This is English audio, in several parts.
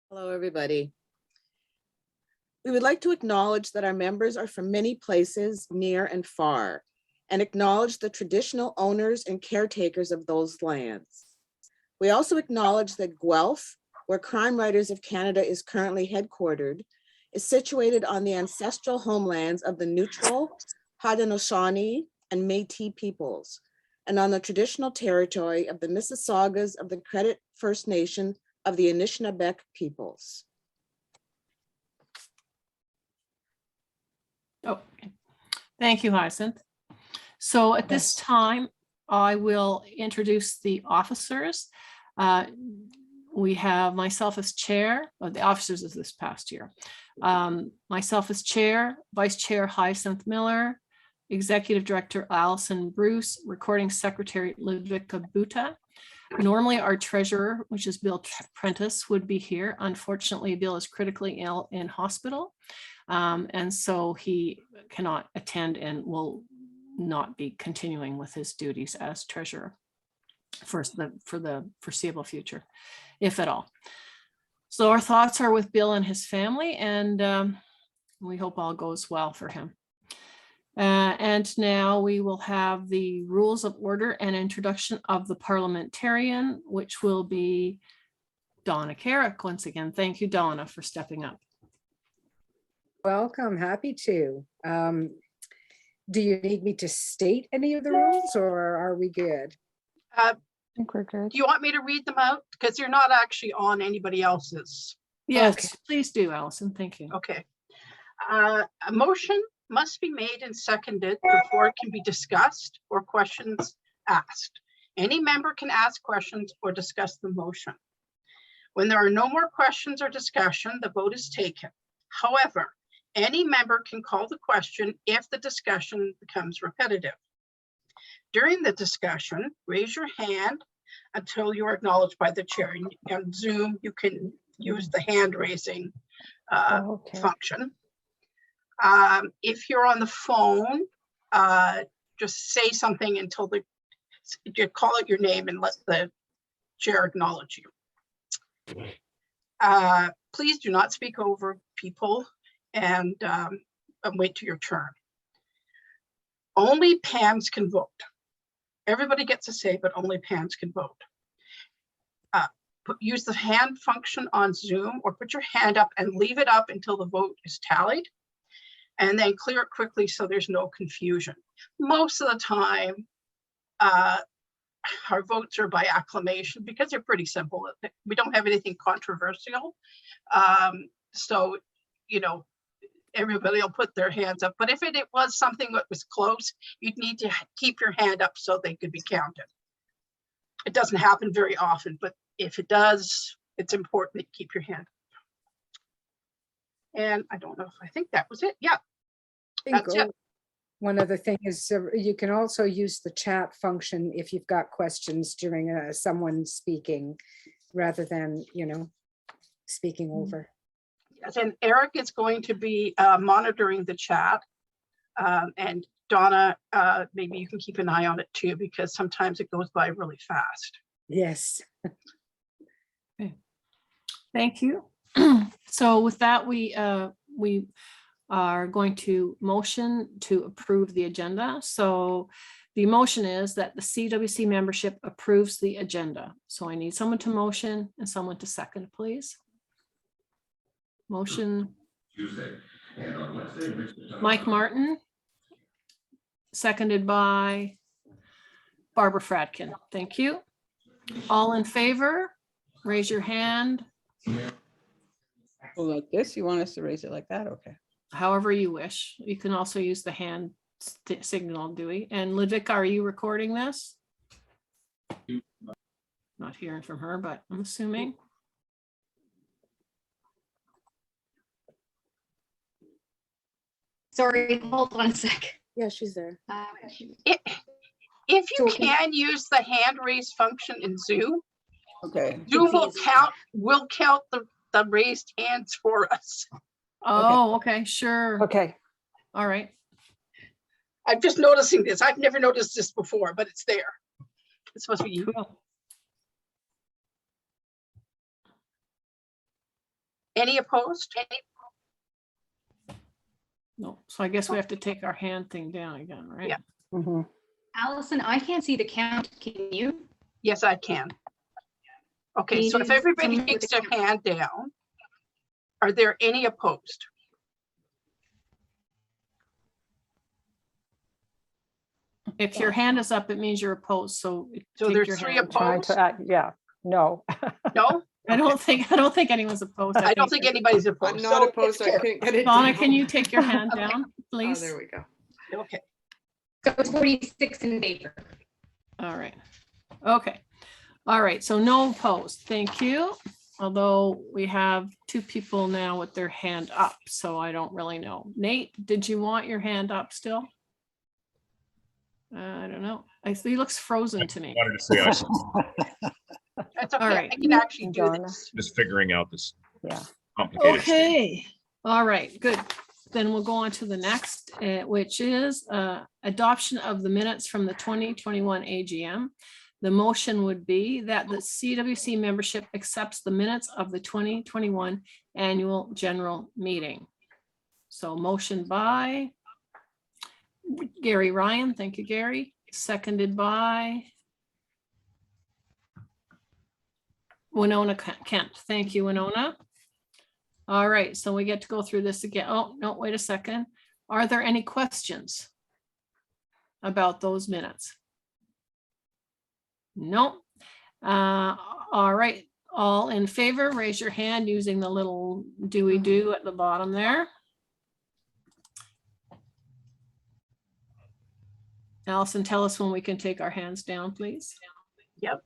Hello, everybody. We would like to acknowledge that our members are from many places, near and far, and acknowledge the traditional owners and caretakers of those lands. We also acknowledge that Guelph, where Crime Writers of Canada is currently headquartered, is situated on the ancestral homelands of the Neutral, Haudenosaunee, and Métis peoples, and on the traditional territory of the Mississaugas of the Credit First Nation of the Anishinaabeg peoples. Oh, thank you, Hyacinth. So at this time, I will introduce the officers. We have myself as chair, the officers of this past year. Myself as chair, Vice Chair Hyacinth Miller, Executive Director Allison Bruce, Recording Secretary Ludwika Buta. Normally our treasurer, which is Bill Prentice, would be here. Unfortunately, Bill is critically ill in hospital. And so he cannot attend and will not be continuing with his duties as treasurer for the foreseeable future, if at all. So our thoughts are with Bill and his family, and we hope all goes well for him. And now we will have the rules of order and introduction of the parliamentarian, which will be Donna Carrick once again. Thank you, Donna, for stepping up. Welcome, happy to. Do you need me to state any of the rules or are we good? I think we're good. Do you want me to read them out? Because you're not actually on anybody else's. Yes, Okay. Please do, Allison. Thank you. Okay. A motion must be made and seconded before it can be discussed or questions asked. Any member can ask questions or discuss the motion. When there are no more questions or discussion, the vote is taken. However, any member can call the question if the discussion becomes repetitive. During the discussion, raise your hand until you are acknowledged by the chair. On Zoom, you can use the hand raising function. If you're on the phone, just say something until you call out your name and let the chair acknowledge you. Please do not speak over people and wait till your turn. Only PAMs can vote. Everybody gets a say, but only PAMs can vote. Use the hand function on Zoom or put your hand up and leave it up until the vote is tallied, and then clear it quickly so there's no confusion. Most of the time, our votes are by acclamation because they're pretty simple. We don't have anything controversial. So, you know, everybody will put their hands up. But if it was something that was close, you'd need to keep your hand up so they could be counted. It doesn't happen very often, but if it does, it's important to keep your hand up. And I don't know if I think that was it. Yeah, that's it. One other thing is you can also use the chat function if you've got questions during someone speaking rather than, you know, speaking over. Yes, and Eric is going to be monitoring the chat. And Donna, maybe you can keep an eye on it too, because sometimes it goes by really fast. Yes. Okay. Thank you. So with that, we are going to motion to approve the agenda. So the motion is that the CWC membership approves the agenda. So I need someone to motion and someone to second, please. Motion. Mike Martin. Seconded by Barbara Fradkin. Thank you. All in favor, raise your hand. Oh, like this? You want us to raise it like that? Okay. However you wish. You can also use the hand signal, Dewey. And Ludwika, are you recording this? Not hearing from her, but I'm assuming. Sorry, hold on a sec. Yeah, she's there. If you can use the hand raise function in Zoom, Okay. Zoom will count the raised hands for us. Oh, okay, sure. Okay. All right. I'm just noticing this. I've never noticed this before, but it's there. It's supposed to be. Cool. Any opposed? No, so I guess we have to take our hand thing down again, right? Yeah. Mhm. Allison, I can't see the count. Can you? Yes, I can. Okay, so if Please, everybody someone with takes a their hand down, are there any opposed? If your hand is up, it means you're opposed, so So take there's your 3 hand. Trying opposed? to act, yeah, no. No? I don't think anyone's opposed. I don't think anybody's opposed. I'm So not it's opposed. I carried. couldn't get it Donna, down. can you take your hand Okay. down, Oh, please? there we go. Okay, So it's 46 in favor. All right. Okay. All right. So no opposed. Thank you. Although we have 2 people now with their hand up, so I don't really know. Nate, did you want your hand up still? I don't know. I see, he looks frozen to me. Wanted to say, that's All okay. right. I can actually do Donna. this. just figuring out this Yeah. complicated. thing. Okay, all right, good. Then we'll go on to the next, which is adoption of the minutes from the 2021 AGM. The motion would be that the CWC membership accepts the minutes of the 2021 annual general meeting. So motion by Gary Ryan, thank you, Gary. Seconded by Winona Kent. Thank you, Winona. All right, so we get to go through this again. Oh, no, wait a second. Are there any questions about those minutes? No. All right, all in favor, raise your hand using the little do at the bottom there. Allison, tell us when we can take our hands down, please. Yep.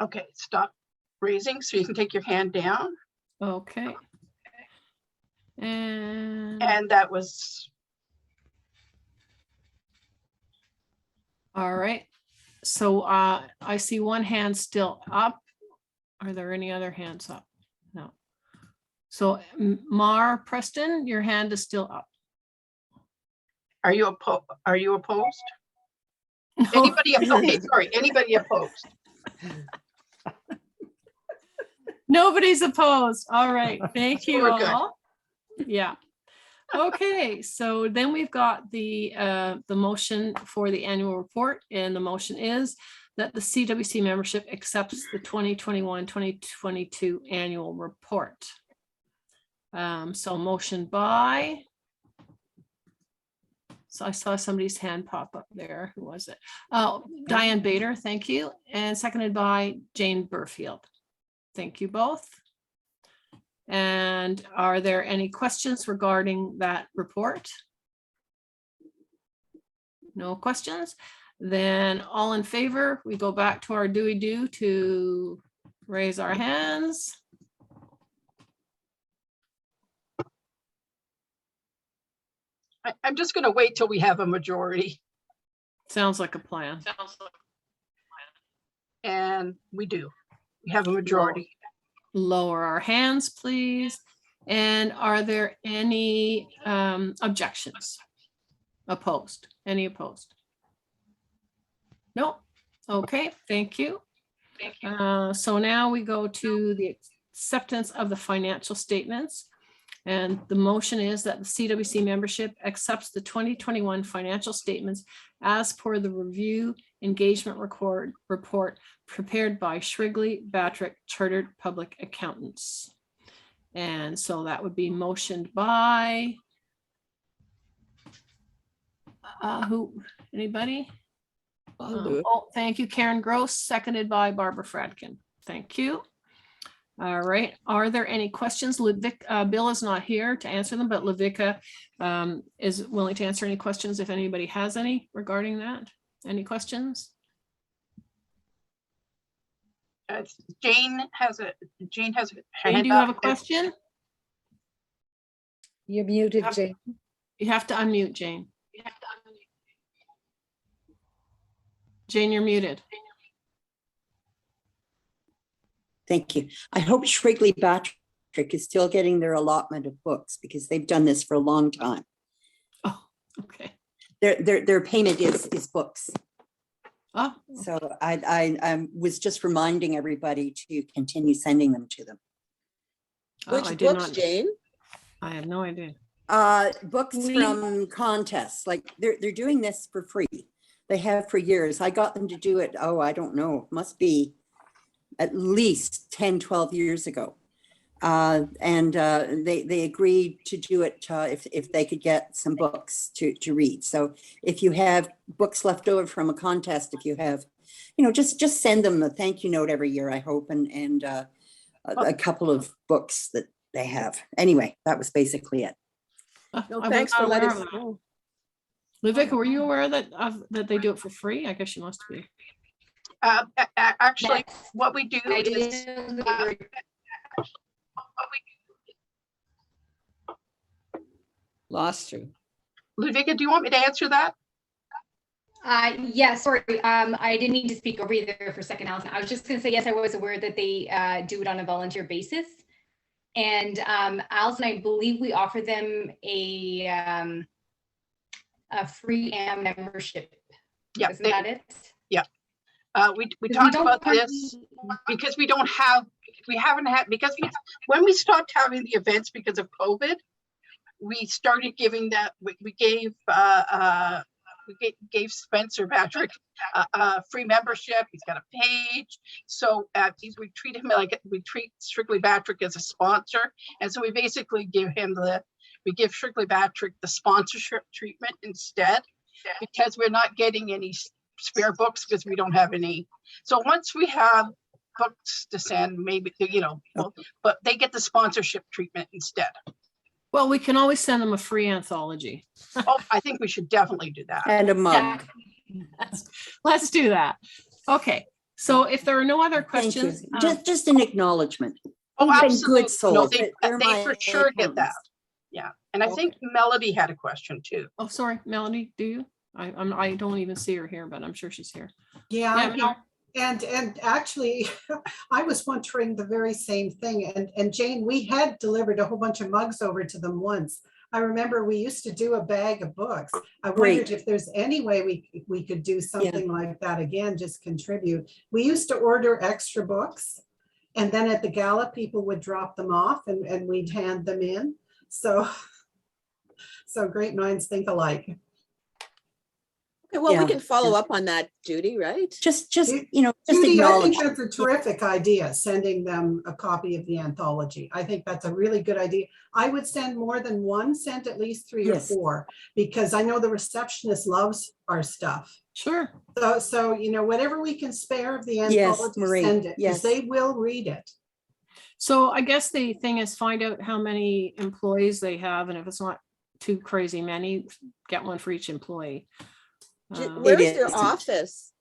Okay, stop raising so you can take your hand down. Okay. And, And that was, all right. So I see one hand still up. Are there any other hands up? No. So Mar Preston, your hand is still up. are you opposed? No. Anybody, okay, sorry, anybody opposed? Nobody's opposed. All right, thank So you we're good. all. Yeah. Okay, so then we've got the motion for the annual report, and the motion is that the CWC membership accepts the 2021-2022 annual report. So motion by. So I saw somebody's hand pop up there. Who was it? Oh, Diane Bader, thank you. And seconded by Jane Burfield. Thank you both. And are there any questions regarding that report? No questions? Then all in favor, we go back to our do to raise our hands. I'm just gonna wait till we have a majority, Sounds like a plan. and we do. We have a majority. Lower our hands, please. And are there any objections? Opposed? Any opposed? No? Okay, thank you. So now we go to the acceptance of the financial statements. And the motion is that the CWC membership accepts the 2021 financial statements as per the review engagement report prepared by Shrigley Batrick Chartered Public Accountants. And so that would be motioned by anybody? I'll do it. Oh, thank you, Karen Gross, seconded by Barbara Fradkin. Thank you. All right, are there any questions? Bill is not here to answer them, but Lavica is willing to answer any questions if anybody has any regarding that. Any questions? Jane has her Jane, hand do you have a up. question? You're muted, Jane. You have to unmute, Jane. Jane, you're muted. Thank you. I hope Shrigley Batrick is still getting their allotment of books because they've done this for a long time. Oh, okay. Their payment is books. Oh, So I was just reminding everybody to continue sending them to them. oh, I Which did books, not, Jane? I have no idea. Books We- from contests, like they're doing this for free. They have for years. I got them to do it, oh, I don't know, must be at least 10, 12 years ago. And they agreed to do it if they could get some books to read. So if you have books left over from a contest, if you have, just send them a thank you note every year, I hope, and a couple of books that they have. Anyway, that was basically it. No, I was thanks not for letting aware us of that. know. Luvica, were you aware that they do it for free? I guess you must be. Actually, Yes. what we do I is, didn't know they were- Lost you. Ludvika, do you want me to answer that? Yeah, sorry, I didn't need to speak over you there for a second, Allison. I was just gonna say, yes, I was aware that they do it on a volunteer basis. And Allison, I believe we offer them a free AM membership. Yeah, Isn't that it? we 'Cause we talked don't about this because we haven't had, when we stopped having the events because of COVID, we started giving that, we gave Spencer Patrick free membership. He's got a page. So we treat him like, we treat Strictly Patrick as a sponsor. And so we basically give Strictly Patrick the sponsorship treatment instead, because we're not getting any spare books because we don't have any. So once we have books to send, maybe, but they get the sponsorship treatment instead. Well, we can always send them a free anthology. Oh, I think we should definitely do that. And a mug. Let's do that. Okay, so if there are no other Thank you. questions, Just an acknowledgement. Oh, They've been absolutely. good souls. No, They're they my for sure get that. accountants. Yeah. And I think Melody had a question too. oh, sorry, Melanie, do you? I don't even see her here, but I'm sure she's here. Yeah, Yeah, I'm here. And actually, I was wondering the very same thing. And Jane, we had delivered a whole bunch of mugs over to them once. I remember we used to do a bag of books. I wondered Great. if there's any way we could do something like that again, just contribute. We used to order extra books, and then at the gala, people would drop them off and we'd hand them in. So great minds think alike. Okay, well, we Yeah, can follow up on that, Judy, right? Just Judy, acknowledge. I think that's a terrific idea, sending them a copy of the anthology. I think that's a really good idea. I would send more than one, send at least 3 or Yes. 4, because I know the receptionist loves our stuff. Sure. So whatever we can spare of the Yes, anthology, Marie, send it, yes. because they will read it. So I guess the thing is find out how many employees they have, and if it's not too crazy many, get one for each employee. Where's their isn't. office?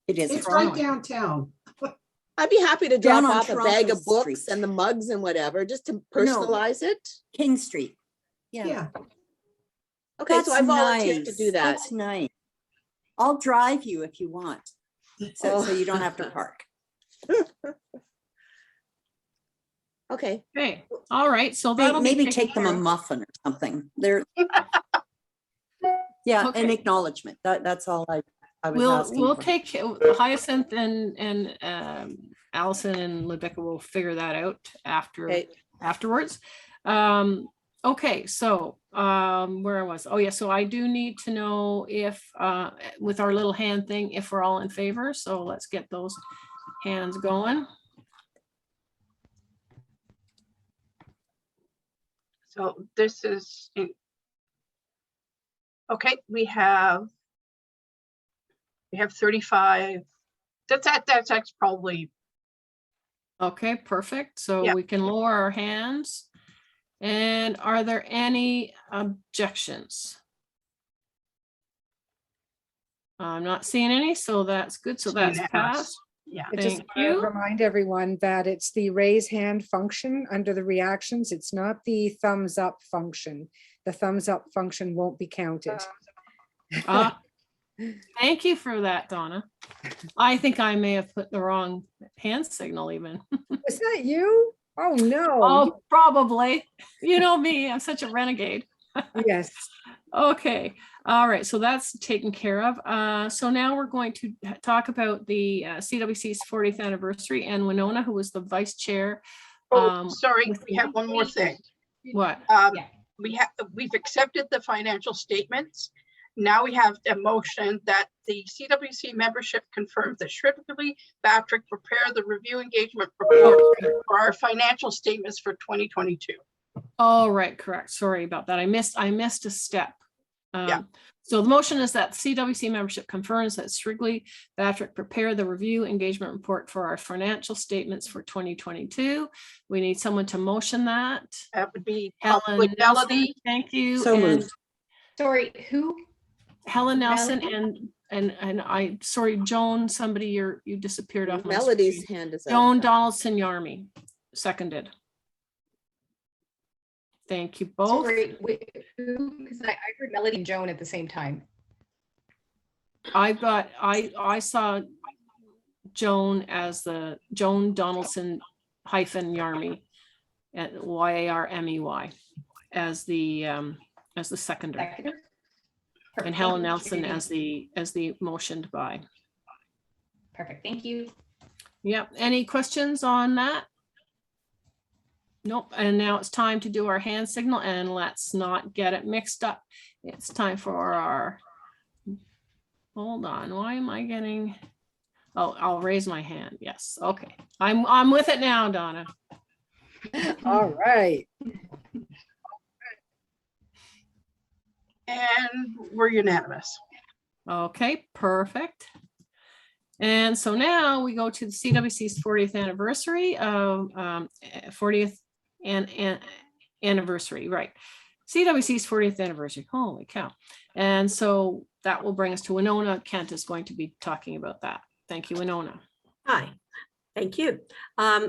It is. It's right Toronto. downtown. I'd be happy to drop Down on off a bag Toronto of books Street. and the mugs and whatever, just to No. personalize it. King Street. Yeah. Yeah. Okay, so I volunteered to do that. That's nice. I'll drive you if you want. So you don't have to park. Okay, Okay, all right, so that'll be Maybe taken take them care a of. muffin or something. They're. Yeah, an Okay. acknowledgement. That's all I was We'll asking for. take Hyacinth and Allison and Rebecca will figure that out okay. afterwards. Okay, so where I was, oh yeah, so I do need to know if with our little hand thing, if we're all in favor. So let's get those hands going. So this is, okay, we have 35. That's probably, Okay, perfect. So Yeah. we can lower our hands. And are there any objections? I'm not seeing any, so that's good. So It's that's unanimous. passed. yeah. I just Thank wanna you. remind everyone that it's the raise hand function under the reactions. It's not the thumbs up function. The thumbs up function won't be counted. Ah, thank you for that, Donna. I think I may have put the wrong hand signal even. Was that you? Oh, no. Oh, probably. You know me, I'm such a renegade. Yes. Okay, All right, so that's taken care of. So now we're going to talk about the CWC's 40th anniversary, and Winona, who was the vice chair. Oh, sorry, with- we have one more thing. What? Yeah. We've accepted the financial statements. Now we have a motion that the CWC membership confirms that Shrigley Patrick prepare the review engagement report for our financial statements for 2022. Oh, right, correct. Sorry about that. I missed a step. Yeah. So the motion is that CWC membership confirms that Shrigley Patrick prepare the review engagement report for our financial statements for 2022. We need someone to motion that. That would be Helen probably Nelson, Melody. thank you. So And moved. Sorry, who? Helen Nelson Melody? and I, sorry, Joan, somebody you disappeared off my Melody's screen. hand is Joan up. Donaldson Yarmy, seconded. Thank you both. Sorry, wait, who? Because I heard Melody and Joan at the same time. I saw Joan as the Joan Donaldson hyphen Yarmy at YARMEY as the seconder, Seconder? and Helen Nelson as the motioned by. Perfect, thank you. Yep. Any questions on that? Nope. And now it's time to do our hand signal, and let's not get it mixed up. It's time for our, hold on, why am I getting, oh, I'll raise my hand. Yes. Okay. I'm with it now, Donna. All right. And we're unanimous. Okay, perfect. And so now we go to the CWC's 40th anniversary of 40th anniversary, right? CWC's 40th anniversary. Holy cow. And so that will bring us to Winona. Kent is going to be talking about that. Thank you, Winona. Hi, thank you.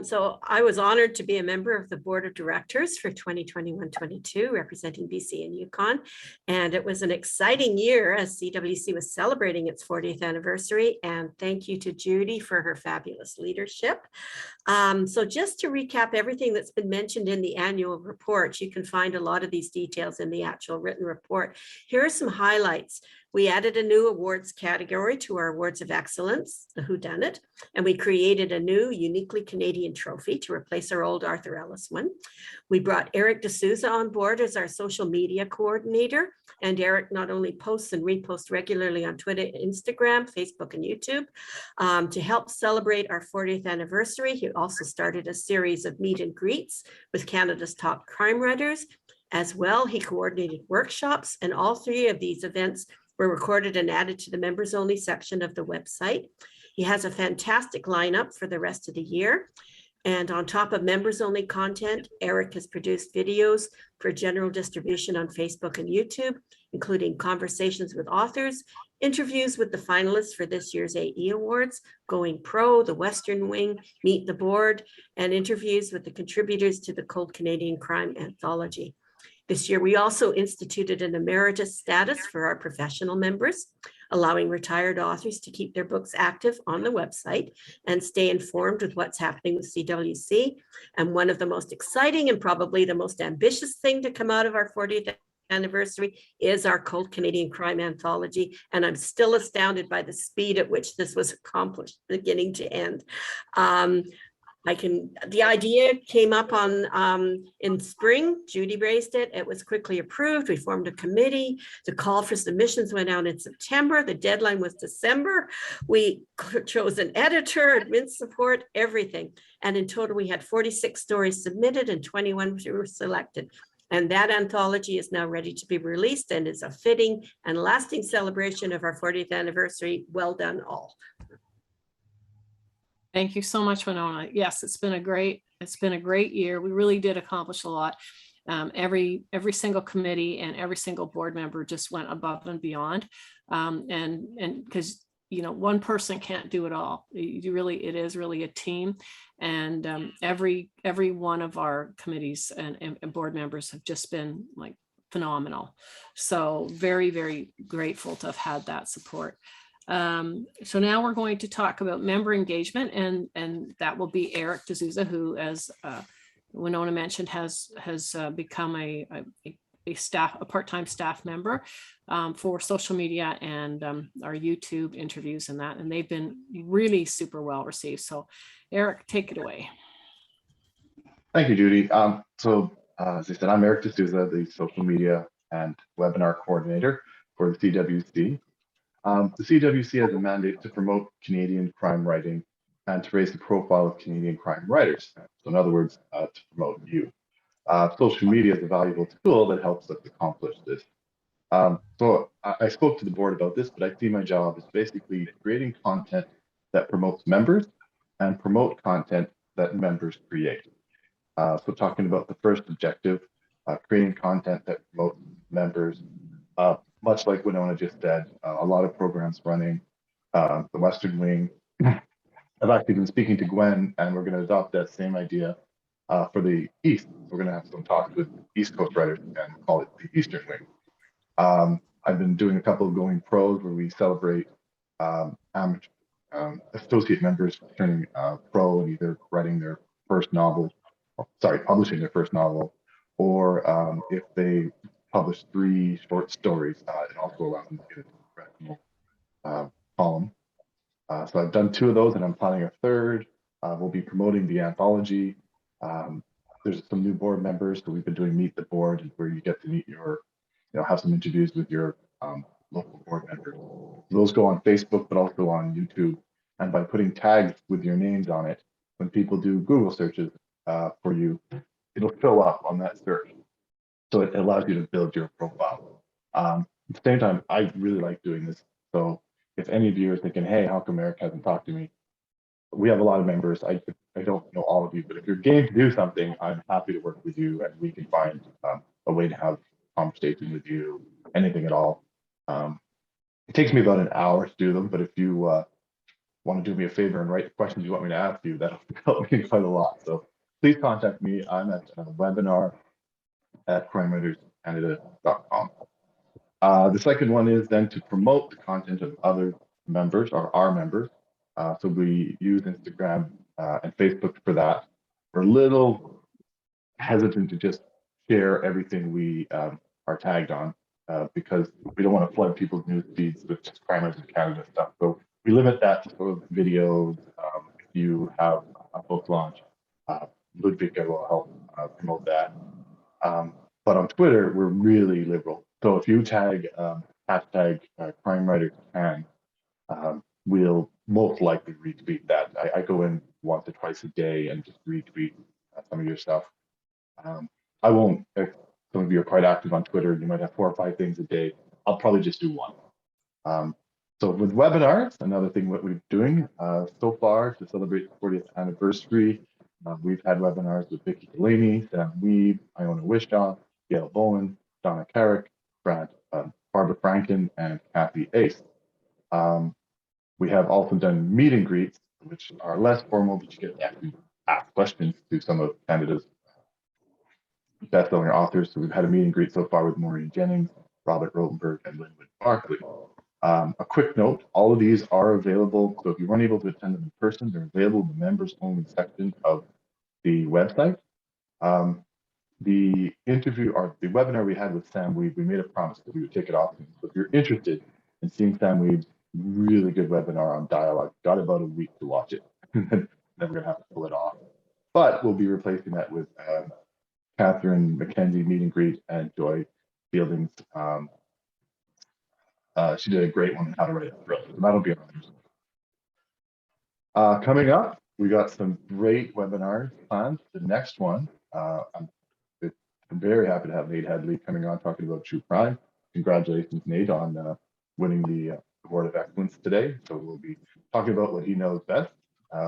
So I was honored to be a member of the board of directors for 2021-22, representing BC and Yukon. And it was an exciting year as CWC was celebrating its 40th anniversary. And thank you to Judy for her fabulous leadership. So just to recap everything that's been mentioned in the annual report, you can find a lot of these details in the actual written report. Here are some highlights. We added a new awards category to our Awards of Excellence, the Whodunit, and we created a new uniquely Canadian trophy to replace our old Arthur Ellis one. We brought Eric D'Souza on board as our social media coordinator, and Eric not only posts and reposts regularly on Twitter, Instagram, Facebook, and YouTube. To help celebrate our 40th anniversary, he also started a series of meet and greets with Canada's top crime writers. As well, he coordinated workshops, and all three of these events were recorded and added to the members only section of the website. He has a fantastic lineup for the rest of the year. And on top of members only content, Eric has produced videos for general distribution on Facebook and YouTube, including conversations with authors, interviews with the finalists for this year's AE Awards, Going Pro, the Western Wing, Meet the Board, and interviews with the contributors to the Cold Canadian Crime Anthology. This year, we also instituted an emeritus status for our professional members, allowing retired authors to keep their books active on the website and stay informed with what's happening with CWC. And one of the most exciting and probably the most ambitious thing to come out of our 40th anniversary is our Cold Canadian Crime Anthology. And I'm still astounded by the speed at which this was accomplished, beginning to end. The idea came up in spring. Judy raised it. It was quickly approved. We formed a committee. The call for submissions went out in September. The deadline was December. We chose an editor, admin support, everything. And in total, we had 46 stories submitted and 21 were selected. And that anthology is now ready to be released and is a fitting and lasting celebration of our 40th anniversary. Well done, all. Thank you so much, Winona. Yes, it's been a great year. We really did accomplish a lot. Every single committee and every single board member just went above and beyond. And because one person can't do it all. It is really a team. And every one of our committees and board members have just been like phenomenal. So very, very grateful to have had that support. So now we're going to talk about member engagement, and that will be Eric D'Souza, who, as Winona mentioned, has become a a part-time staff member for social media and our YouTube interviews and that, and they've been really super well received. So Eric, take it away. Thank you, Judy. As I said, I'm Eric D'Souza, the social media and webinar coordinator for the CWC. The CWC has a mandate to promote Canadian crime writing and to raise the profile of Canadian crime writers. So in other words, to promote you. Social media is a valuable tool that helps us accomplish this. I spoke to the board about this, but I see my job as basically creating content that promotes members and promote content that members create. So talking about the first objective, creating content that promotes members, much like Winona just said, a lot of programs running, the Western Wing. I've actually been speaking to Gwen, and we're going to adopt that same idea for the East. We're going to have some talks with East Coast writers and call it the Eastern Wing. I've been doing a couple of Going Pros where we celebrate associate members turning pro and either writing their first novel, publishing their first novel, or if they publish 3 short stories, it also allows them to get a professional column. So I've done 2 of those, and I'm planning a 3rd. We'll be promoting the anthology. There's some new board members, so we've been doing Meet the Board, where you get to meet your, have some interviews with your local board members. Those go on Facebook, but also on YouTube. And by putting tags with your names on it, when people do Google searches for you, it'll show up on that search. So it allows you to build your profile. At the same time, I really like doing this. So if any of you are thinking, hey, how come Eric hasn't talked to me? We have a lot of members. I don't know all of you, but if you're game to do something, I'm happy to work with you, and we can find a way to have a conversation with you, anything at all. It takes me about an hour to do them, but if you want to do me a favor and write the questions you want me to ask you, that'll help me quite a lot. So please contact me. I'm at webinar@crimewriterscanada.com. The second one is then to promote the content of other members or our members. So we use Instagram and Facebook for that. We're a little hesitant to just share everything we are tagged on because we don't want to flood people's news feeds with just Crime Writers of Canada stuff. So we limit that to sort of videos. If you have a book launch, Ludwika will help promote that. But on Twitter, we're really liberal. So if you tag hashtag Crime Writers Can, we'll most likely retweet that. I go in once or twice a day and just retweet some of your stuff. I won't, if some of you are quite active on Twitter, you might have 4 or 5 things a day. I'll probably just do 1. So with webinars, another thing what we're doing so far to celebrate the 40th anniversary, we've had webinars with Vicki Delaney, Sam Weed, Iona Wishaw, Gail Bowen, Donna Carrick, Barbara Franken, and Kathy Ace. We have also done meet and greets, which are less formal, but you get to actually ask questions to some of Canada's best-selling authors. So we've had a meet and greet so far with Maureen Jennings, Robert Rotenberg, and Linwood Barkley. A quick note, all of these are available. So if you weren't able to attend them in person, they're available in the members only section of the website. The interview or the webinar we had with Sam Weed, we made a promise that we would take it off. So if you're interested in seeing Sam Weed's really good webinar on dialogue, got about a week to watch it. Then we're gonna have to pull it off. But we'll be replacing that with Catherine McKenzie meet and greet and Joy Fielding's. She did a great one on how to write a thriller. So that'll be on others. Coming up, we got some great webinars planned. The next one, I'm very happy to have Nate Headley coming on talking about true crime. Congratulations, Nate, on winning the Award of Excellence today. So we'll be talking about what he knows best.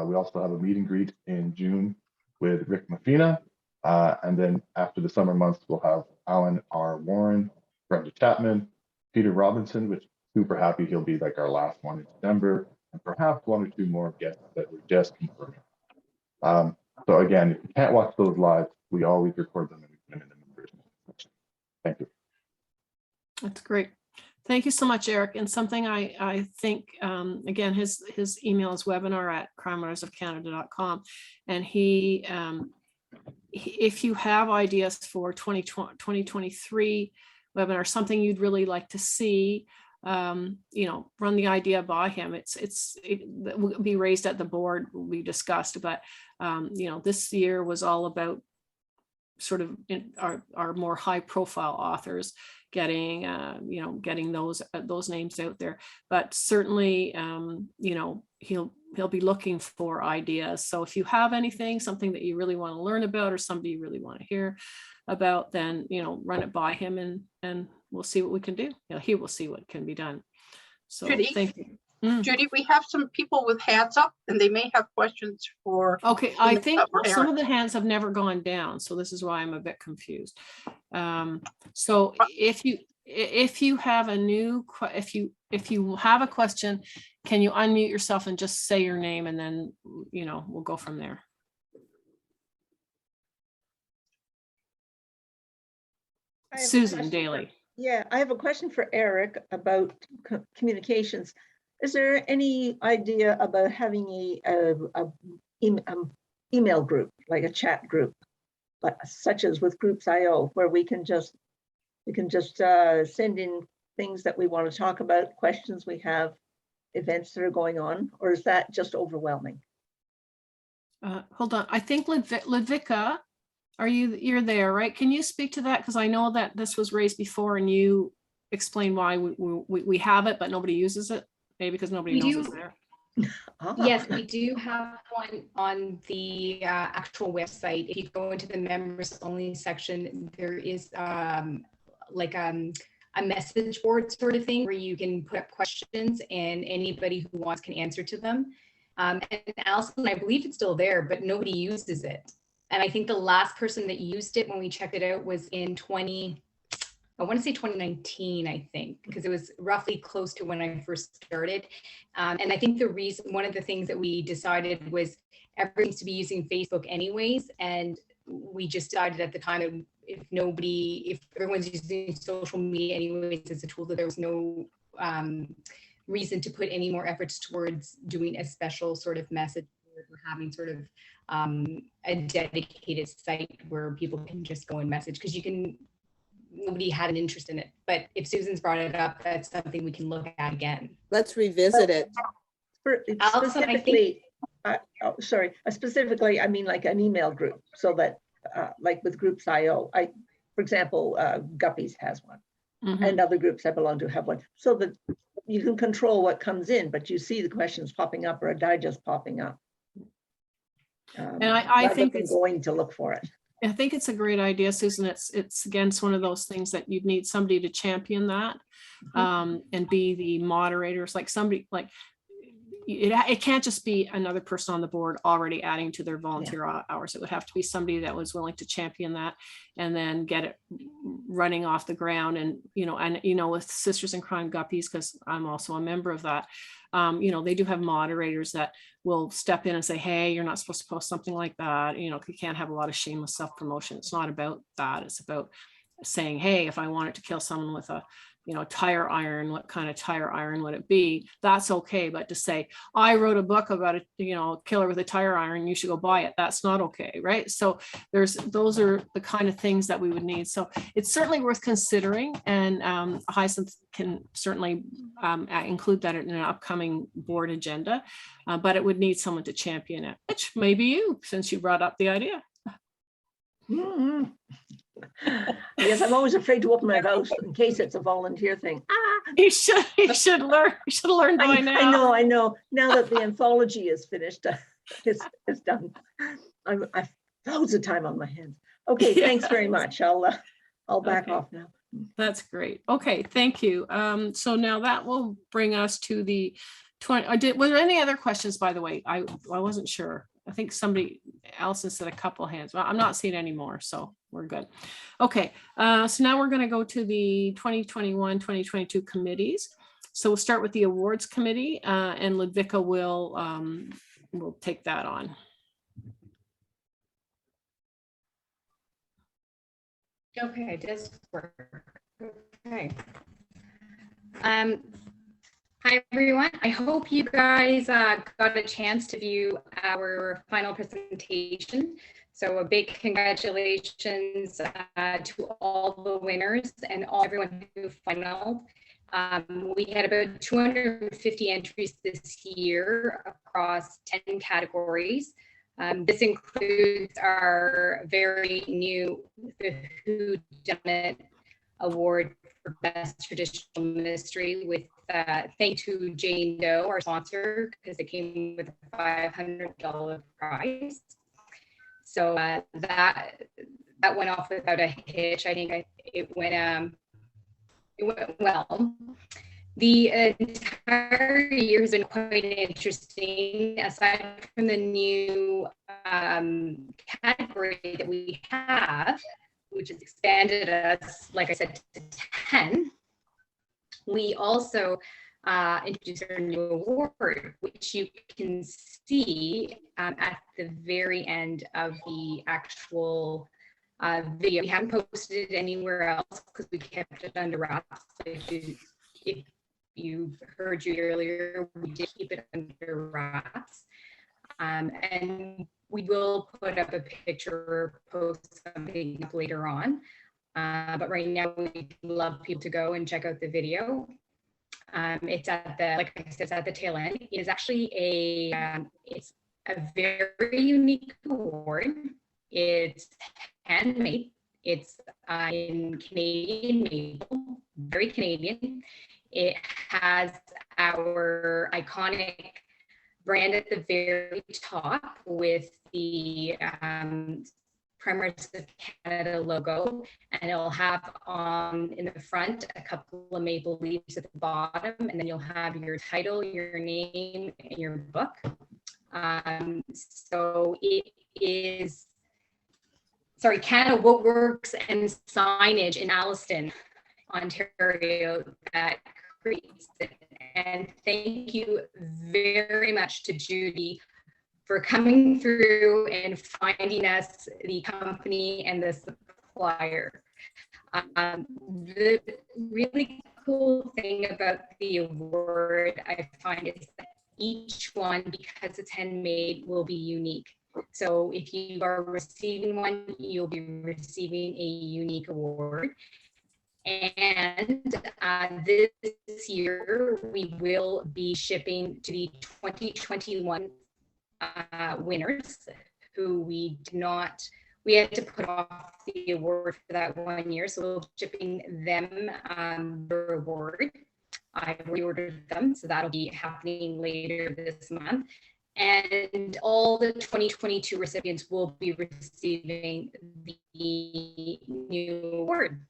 We also have a meet and greet in June with Rick Mafina. And then after the summer months, we'll have Alan R. Warren, Brenda Chapman, Peter Robinson, which super happy he'll be like our last one in December, and perhaps 1 or 2 more guests that we're just confirming. So again, if you can't watch those live, we always record them and we put them in the members. Thank you. That's great. Thank you so much, Eric. And something I think, again, his email is webinar@crimewritersofcanada.com. And he if you have ideas for 2023 webinar, something you'd really like to see, you know, run the idea by him. It will be raised at the board, will be discussed, but you know, this year was all about sort of our more high profile authors getting you know, getting those names out there. But certainly you know, he'll be looking for ideas. So if you have anything, something that you really want to learn about or somebody you really want to hear about, then you know, run it by him and we'll see what we can do. You know, he will see what can be done. So Judy? thank you. Judy, we have some people with hands up and they may have questions for. Okay, I think for some Eric. of the hands have never gone down, so this is why I'm a bit confused. So if you have if you have a question, can you unmute yourself and just say your name, and then you know, we'll go from there. Susan Daly. Yeah, I have a question for Eric about communications. Is there any idea about having a email group, like a chat group, such as with Groups.io, where we can just send in things that we want to talk about, questions we have, events that are going on, or is that just overwhelming? Hold on, I think Ludvika, you're there, right? Can you speak to that? Because I know that this was raised before and you explained why we have it, but nobody uses it. Maybe because nobody knows it's there. Yes, we do have one on the actual website. If you go into the members only section, there is like a message board sort of thing where you can put up questions and anybody who wants can answer to them. And Allison, I believe it's still there, but nobody uses it. And I think the last person that used it when we checked it out was in 2019, I think, because it was roughly close to when I first started. And I think one of the things that we decided was everything seems to be using Facebook anyways. And we just decided at the time that if everyone's using social media anyways as a tool, that there was no reason to put any more efforts towards doing a special sort of message or having sort of a dedicated site where people can just go and message, because nobody had an interest in it. But if Susan's brought it up, that's something we can look at again. Let's revisit it. Allison, I think, specifically, I mean like an email group, so that like with Groups.io, for example, Guppies has one, and other groups I belong to have one, so that you can control what comes in, but you see the questions popping up or a digest popping up. And I think it's going to look for it. I think it's a great idea, Susan. It's again, it's one of those things that you'd need somebody to champion that and be the moderators, like somebody like it can't just be another person on the board already adding to their volunteer hours. It would have to be somebody that was willing to champion that and then get it running off the ground. And with Sisters in Crime Guppies, because I'm also a member of that, they do have moderators that will step in and say, hey, you're not supposed to post something like that. You can't have a lot of shameless self-promotion. It's not about that. It's about saying, hey, if I wanted to kill someone with a tire iron, what kind of tire iron would it be? That's okay. But to say, I wrote a book about a killer with a tire iron, you should go buy it. That's not okay, right? So those are the kind of things that we would need. So it's certainly worth considering, and Hyacinth can certainly include that in an upcoming board agenda, but it would need someone to champion it, which may be you, since you brought up the idea. Mm-hmm. Yes, I'm always afraid to open my mouth in case it's a volunteer thing. You should learn. You should have learned by now. I know. Now that the anthology is finished, it's done. I've loads of time on my hands. Okay, thanks very much. I'll back off now. That's great. Okay, thank you. So now that will bring us to the 20. Were there any other questions, by the way? I wasn't sure. I think Allison said a couple of hands. Well, I'm not seeing any more, so we're good. Okay, so now we're going to go to the 2021-2022 committees. So we'll start with the awards committee, and Ludvika will take that on. Okay, desk work. Okay. Hi, everyone. I hope you guys got a chance to view our final presentation. So a big congratulations to all the winners and everyone who finaled. We had about 250 entries this year across 10 categories. This includes our very new The Who Done It Award for Best Traditional Ministry with thank to Jane Doe, our sponsor, because it came with a $500 prize. So that went off without a hitch. I think it went well. The entire year has been quite interesting. Aside from the new category that we have, which has expanded us, like I said, to 10, we also introduced our new award, which you can see at the very end of the actual video. We haven't posted it anywhere else because we kept it under wraps. If you heard you earlier, we did keep it under wraps. And we will put up a picture or post something up later on. But right now, we'd love people to go and check out the video. It's at the, like I said, it's at the tail end. It is actually it's a very unique award. It's handmade. It's in Canadian maple, very Canadian. It has our iconic brand at the very top with the Primers of Canada logo, and it'll have in the front a couple of maple leaves at the bottom, and then you'll have your title, your name, and your book. So it is, sorry, Canada Woodworks and Signage in Alliston, Ontario, that creates it. And thank you very much to Judy for coming through and finding us the company and the supplier. The really cool thing about the award I find is that each one, because it's handmade, will be unique. So if you are receiving one, you'll be receiving a unique award. And this year, we will be shipping to the 2021 winners who we had to put off the award for that 1 year. So we'll be shipping them their award. I reordered them, so that'll be happening later this month. And all the 2022 recipients will be receiving the new award.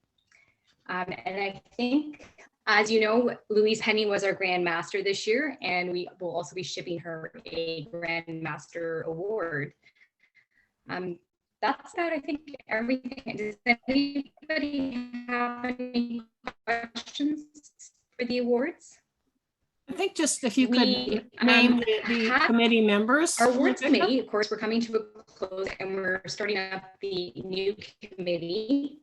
And I think, as you know, Louise Penny was our Grand Master this year, and we will also be shipping her a Grand Master award. That's about, I think, everything. Does anybody have any questions for the awards? I think just if you could We, name the committee members. Our awards committee, of course, we're coming to a close and we're starting up the new committee.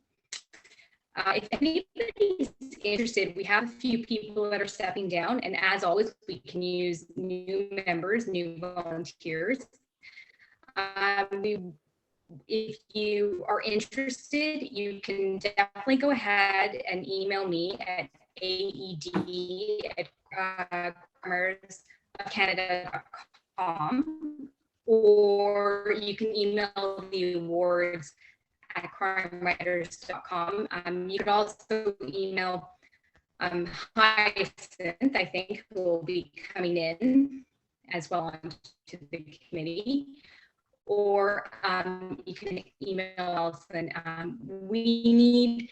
If anybody's interested, we have a few people that are stepping down, and as always, we can use new members, new volunteers. If you are interested, you can definitely go ahead and email me at aed@primersofcanada.com, or you can email the awards at crimewriters.com. You could also email Hyacinth, I think, who will be coming in as well to the committee, or you can email Alison. We need,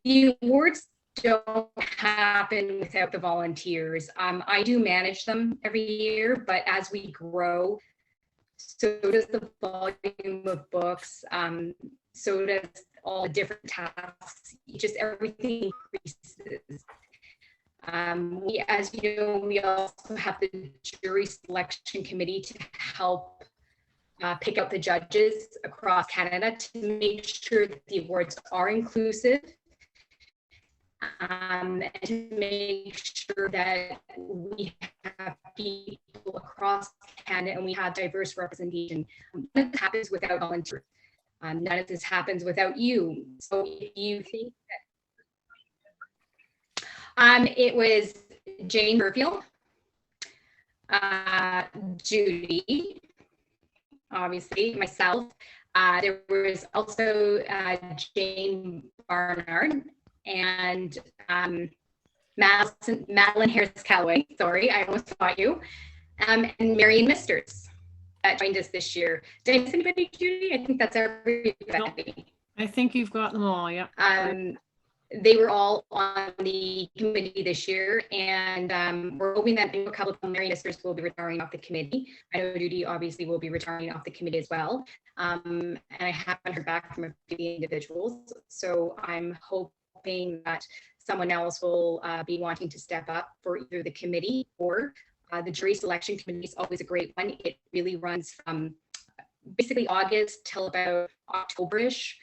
the awards don't happen without the volunteers. I do manage them every year, but as we grow, so does the volume of books, so does all the different tasks, just everything increases. We, as you know, we also have the jury selection committee to help pick out the judges across Canada to make sure that the awards are inclusive and to make sure that we have people across Canada and we have diverse representation. None of this happens without volunteers. None of this happens without you. So if you think that it was Jane Burfield, Judy, obviously, myself. There was also Jane Barnard and Madeline Harris Calloway. Sorry, I almost thought you. And Marion Misters that joined us this year. Did I miss anybody, Judy? I think that's everybody. No, I think you've got them all. Yeah. They were all on the committee this year, and we're hoping that a couple of Mary Misters will be retiring off the committee. I know Judy obviously will be retiring off the committee as well. And I haven't heard back from a few of the individuals, so I'm hoping that someone else will be wanting to step up for either the committee or the jury selection committee is always a great one. It really runs from basically August till about October-ish.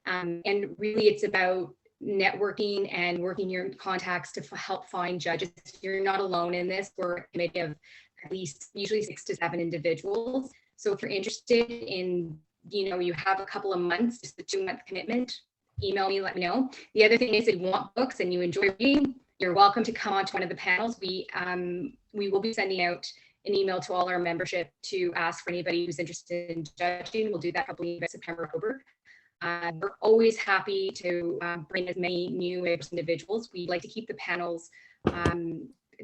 And really it's about networking and working your contacts to help find judges. You're not alone in this. We're a committee of at least usually 6 to 7 individuals. So if you're interested in, you have a couple of months, just the 2-month commitment, email me, let me know. The other thing is if you want books and you enjoy reading, you're welcome to come on to one of the panels. We will be sending out an email to all our membership to ask for anybody who's interested in judging. We'll do that probably in September, October. We're always happy to bring as many new individuals. We like to keep the panels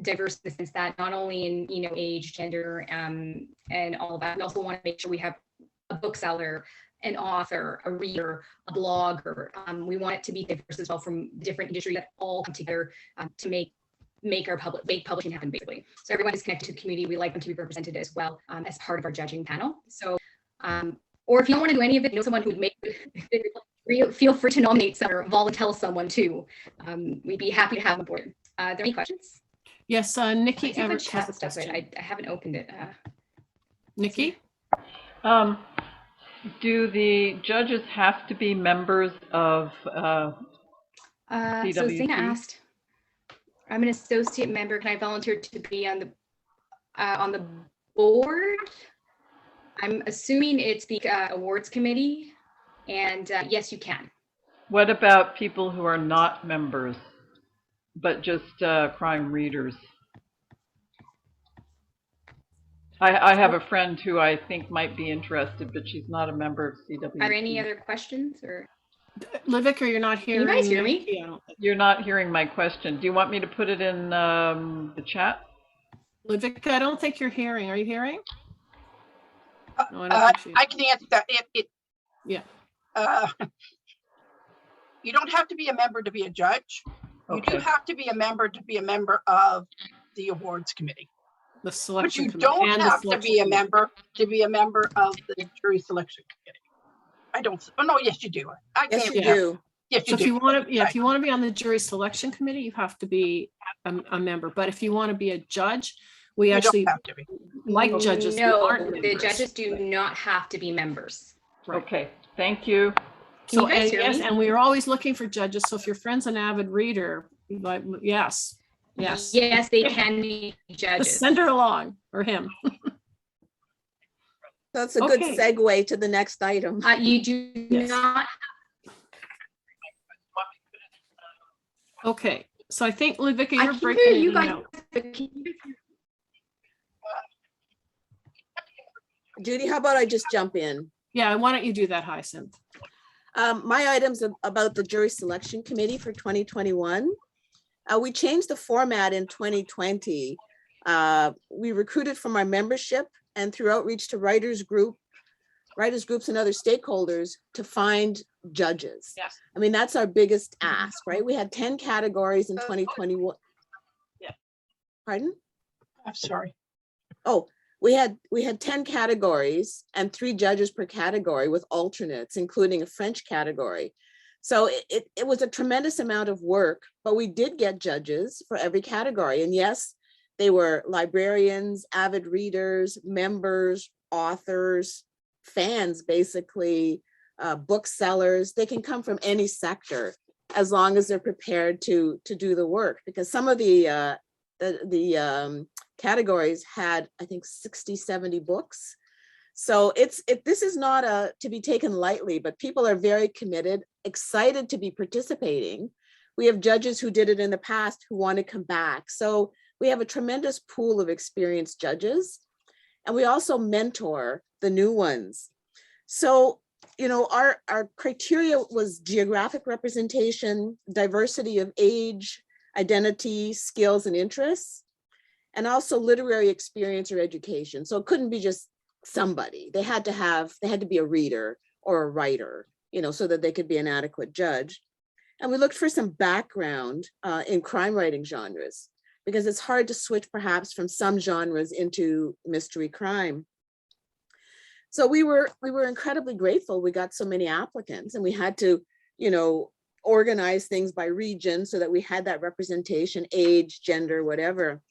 diverse in the sense that not only in age, gender, and all of that. We also want to make sure we have a bookseller, an author, a reader, a blogger. We want it to be diverse as well from different industries that all come together to make publishing happen, basically. So everyone is connected to the community. We like them to be represented as well as part of our judging panel. So. Or if you don't want to do any of it, someone who would make it, feel free to nominate some or volunteer someone too. We'd be happy to have them aboard. Are there any questions? Yes, Nikki Everett chat has a stuff. question. I haven't opened it. Nikki? Do the judges have to be members of So CWT? Zena asked, I'm an associate member. Can I volunteer to be on the board? I'm assuming it's the awards committee, and yes, you can. What about people who are not members, but just crime readers? I have a friend who I think might be interested, but she's not a member of CWT. Are there any other questions? Or Livica, you're not hearing Can you guys hear me? Nikki, I don't think. You're not hearing my question. Do you want me to put it in the chat? Livica, I don't think you're hearing. Are you hearing? No, I don't think she is. I can answer that. Yeah. You don't have to be a member to be a judge. You do Okay. have to be a member of the awards committee. The But selection you committee don't and the have to selection be a committee. member of the jury selection committee. I don't. Oh no, yes, you do. I Yes, can't. you do. Yes, So you if do. you want to, yeah, if Right. you want to be on the jury selection committee, you have to be a member. But if you want to be a judge, we You actually don't have to be. like judges who No, aren't the members. judges do not have to be members. Right. Okay, thank you. Can So, you guys and hear yes, me? and we are always looking for judges. So if your friend's an avid reader, like, yes, yes. Yes, they can be Just judges. send her along or him. That's a good Okay. segue to the next item. You do Yes. not. Okay, so I think Livica, I you're can breaking hear in you and guys. out. But can you guys hear Judy, how about I just jump in? Yeah, why don't you do that, Hyacinth? My items about the jury selection committee for 2021. We changed the format in 2020. We recruited from our membership and through outreach to writers groups and other stakeholders to find judges. Yes. I mean, that's our biggest ask, right? We had 10 categories in 2021. Yeah. Pardon? I'm sorry. Oh, we had 10 categories and 3 judges per category with alternates, including a French category. So it was a tremendous amount of work, but we did get judges for every category. And yes, they were librarians, avid readers, members, authors, fans, basically, booksellers. They can come from any sector. as long as they're prepared to do the work, because some of the categories had, I think, 60, 70 books. So this is not to be taken lightly, but people are very committed, excited to be participating. We have judges who did it in the past who want to come back. So we have a tremendous pool of experienced judges, and we also mentor the new ones. So, you know, our criteria was geographic representation, diversity of age, identity, skills, and interests, and also literary experience or education. So it couldn't be just somebody. They had to be a reader or a writer, you know, so that they could be an adequate judge. And we looked for some background in crime writing genres, because it's hard to switch perhaps from some genres into mystery crime. So we were incredibly grateful we got so many applicants, and we had to, you know, organize things by region so that we had that representation, age, gender, whatever.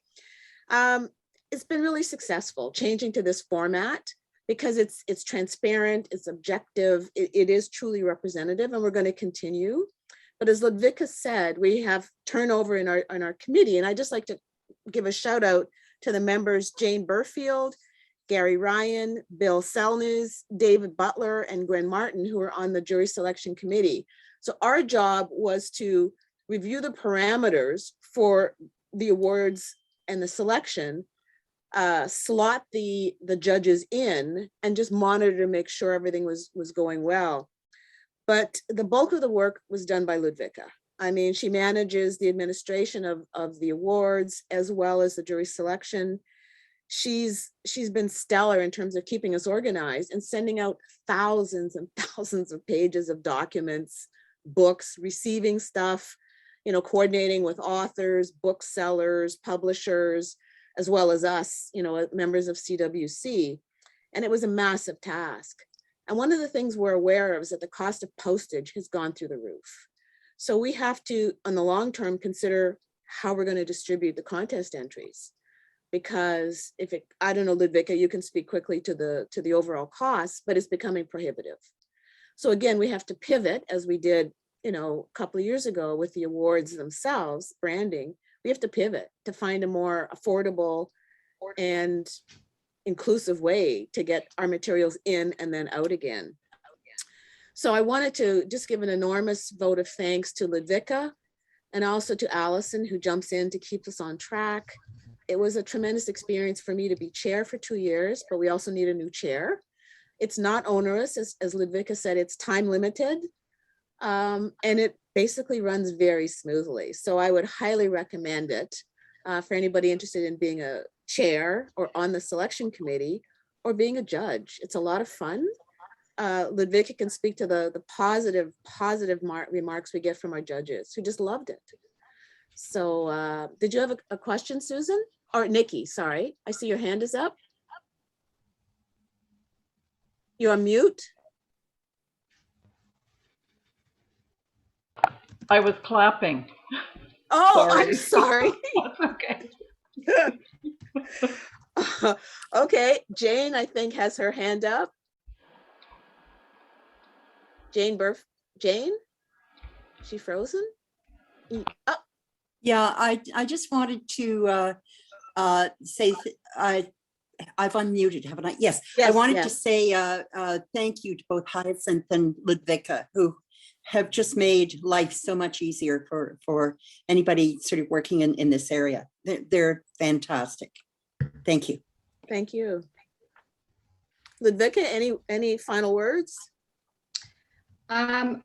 It's been really successful changing to this format, because it's transparent, it's objective, it is truly representative, and we're going to continue. But as Ludwika said, we have turnover in our committee, and I just like to give a shout out to the members, Jane Burfield, Gary Ryan, Bill Selnes, David Butler, and Gwen Martin, who are on the jury selection committee. So our job was to review the parameters for the awards and the selection, slot the judges in, and just monitor to make sure everything was going well. But the bulk of the work was done by Ludwika. I mean, she manages the administration of the awards as well as the jury selection. She's been stellar in terms of keeping us organized and sending out thousands and thousands of pages of documents, books, receiving stuff, you know, coordinating with authors, booksellers, publishers, as well as us, you know, members of CWC. And it was a massive task. And one of the things we're aware of is that the cost of postage has gone through the roof. So we have to, on the long term, consider how we're going to distribute the contest entries. Because I don't know, Ludwika, you can speak quickly to the overall cost, but it's becoming prohibitive. So again, we have to pivot, as we did, you know, a couple of years ago with the awards themselves, branding. We have to pivot to find a more affordable and inclusive way to get our materials in and then out again. So I wanted to just give an enormous vote of thanks to Ludwika, and also to Allison, who jumps in to keep us on track. It was a tremendous experience for me to be chair for 2 years, but we also need a new chair. It's not onerous, as Ludwika said, it's time limited, and it basically runs very smoothly. So I would highly recommend it for anybody interested in being a chair or on the selection committee or being a judge. It's a lot of fun. Ludwika can speak to the positive remarks we get from our judges who just loved it. So did you have a question, Susan? Or Nikki, sorry. I see your hand is up. You're on mute. I was clapping. Oh, Sorry. I'm sorry. That's okay. Okay, Jane, I think, has her hand up. Jane? She frozen? Oh. Yeah, I just wanted to say, I've unmuted, haven't I? Yes, I wanted to say thank you to both Hyacinth and Ludwika, who have just made life so much easier for anybody sort of working in this area. They're fantastic. Thank you. Thank you. Ludwika, any final words? Can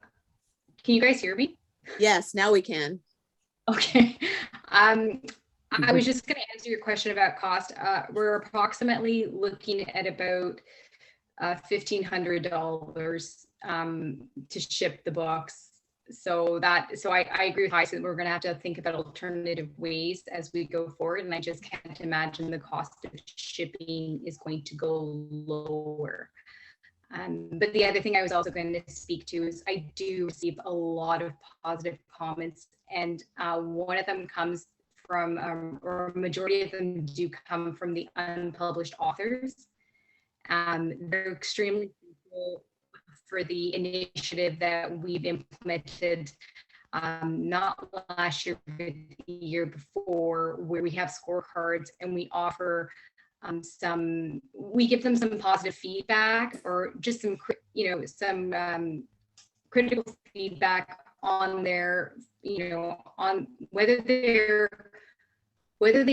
you guys hear me? Yes, now we can. Okay. I was just going to answer your question about cost. We're approximately looking at about $1,500 to ship the books. So I agree with Hyacinth. We're going to have to think about alternative ways as we go forward. And I just can't imagine the cost of shipping is going to go lower. But the other thing I was also going to speak to is I do receive a lot of positive comments, and one of them comes from, or a majority of them do come from the unpublished authors. They're extremely grateful for the initiative that we've implemented not last year, but the year before, where we have scorecards and we offer we give them some positive feedback or just some, some critical feedback on their, on whether they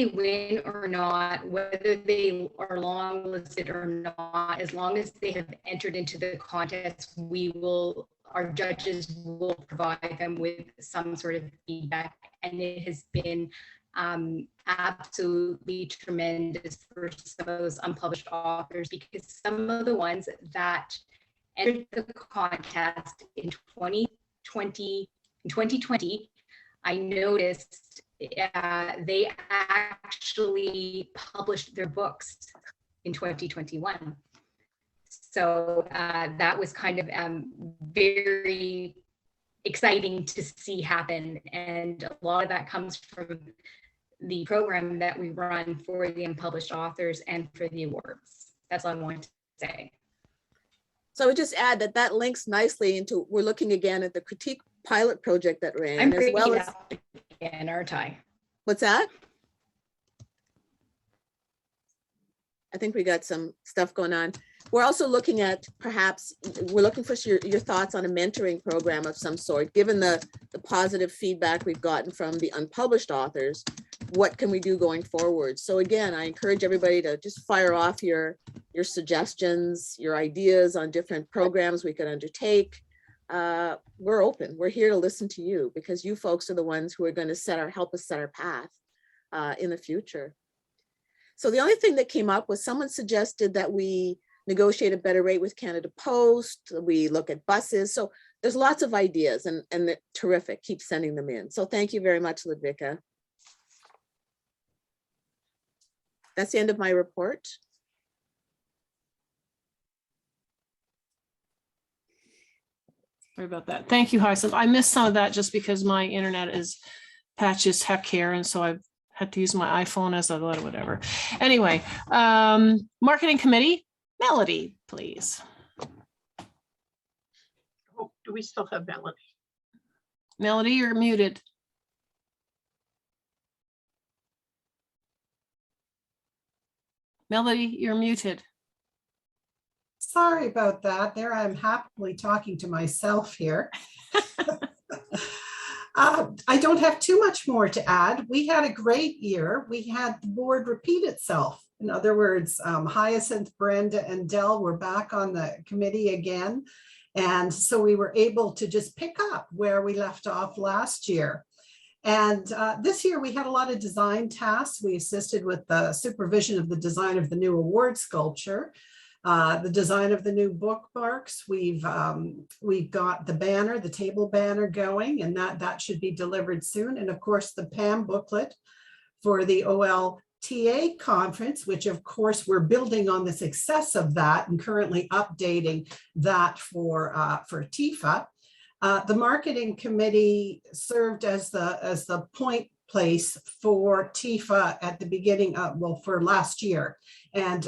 win or not, whether they are longlisted or not. As long as they have entered into the contest, our judges will provide them with some sort of feedback, and it has been absolutely tremendous for some of those unpublished authors, because some of the ones that entered the contest in 2020, I noticed they actually published their books in 2021. So that was kind of very exciting to see happen. And a lot of that comes from the program that we run for the unpublished authors and for the awards. That's all I want to say. So I would just add that links nicely into, we're looking again at the critique pilot project that ran, I'm as well as, again, aren't I? what's that? I think we got some stuff going on. We're also looking at, perhaps, we're looking for your thoughts on a mentoring program of some sort, given the positive feedback we've gotten from the unpublished authors. What can we do going forward? So again, I encourage everybody to just fire off your suggestions, your ideas on different programs we could undertake. We're open. We're here to listen to you, because you folks are the ones who are going to help us set our path in the future. So the only thing that came up was someone suggested that we negotiate a better rate with Canada Post. We look at buses. So there's lots of ideas, and they're terrific. Keep sending them in. So thank you very much, Ludwika. That's the end of my report. Sorry about that. Thank you, Hyacinth. I missed some of that just because my internet is patchy as heck here, and so I've had to use my iPhone as a whatever. Anyway, marketing committee, Melody, please. Oh, do we still have Melody? Melody, you're muted. Melody, you're muted. Sorry about that. There I'm happily talking to myself here. I don't have too much more to add. We had a great year. We had the board repeat itself. In other words, Hyacinth, Brenda, and Dell were back on the committee again. And so we were able to just pick up where we left off last year. And this year we had a lot of design tasks. We assisted with the supervision of the design of the new award sculpture, the design of the new bookmarks. We've got the banner, the table banner going, and that should be delivered soon. And of course, the PAM booklet for the OLTA conference, which of course we're building on the success of that and currently updating that for TIFA. The marketing committee served as the point place for TIFA at the beginning of, for last year. And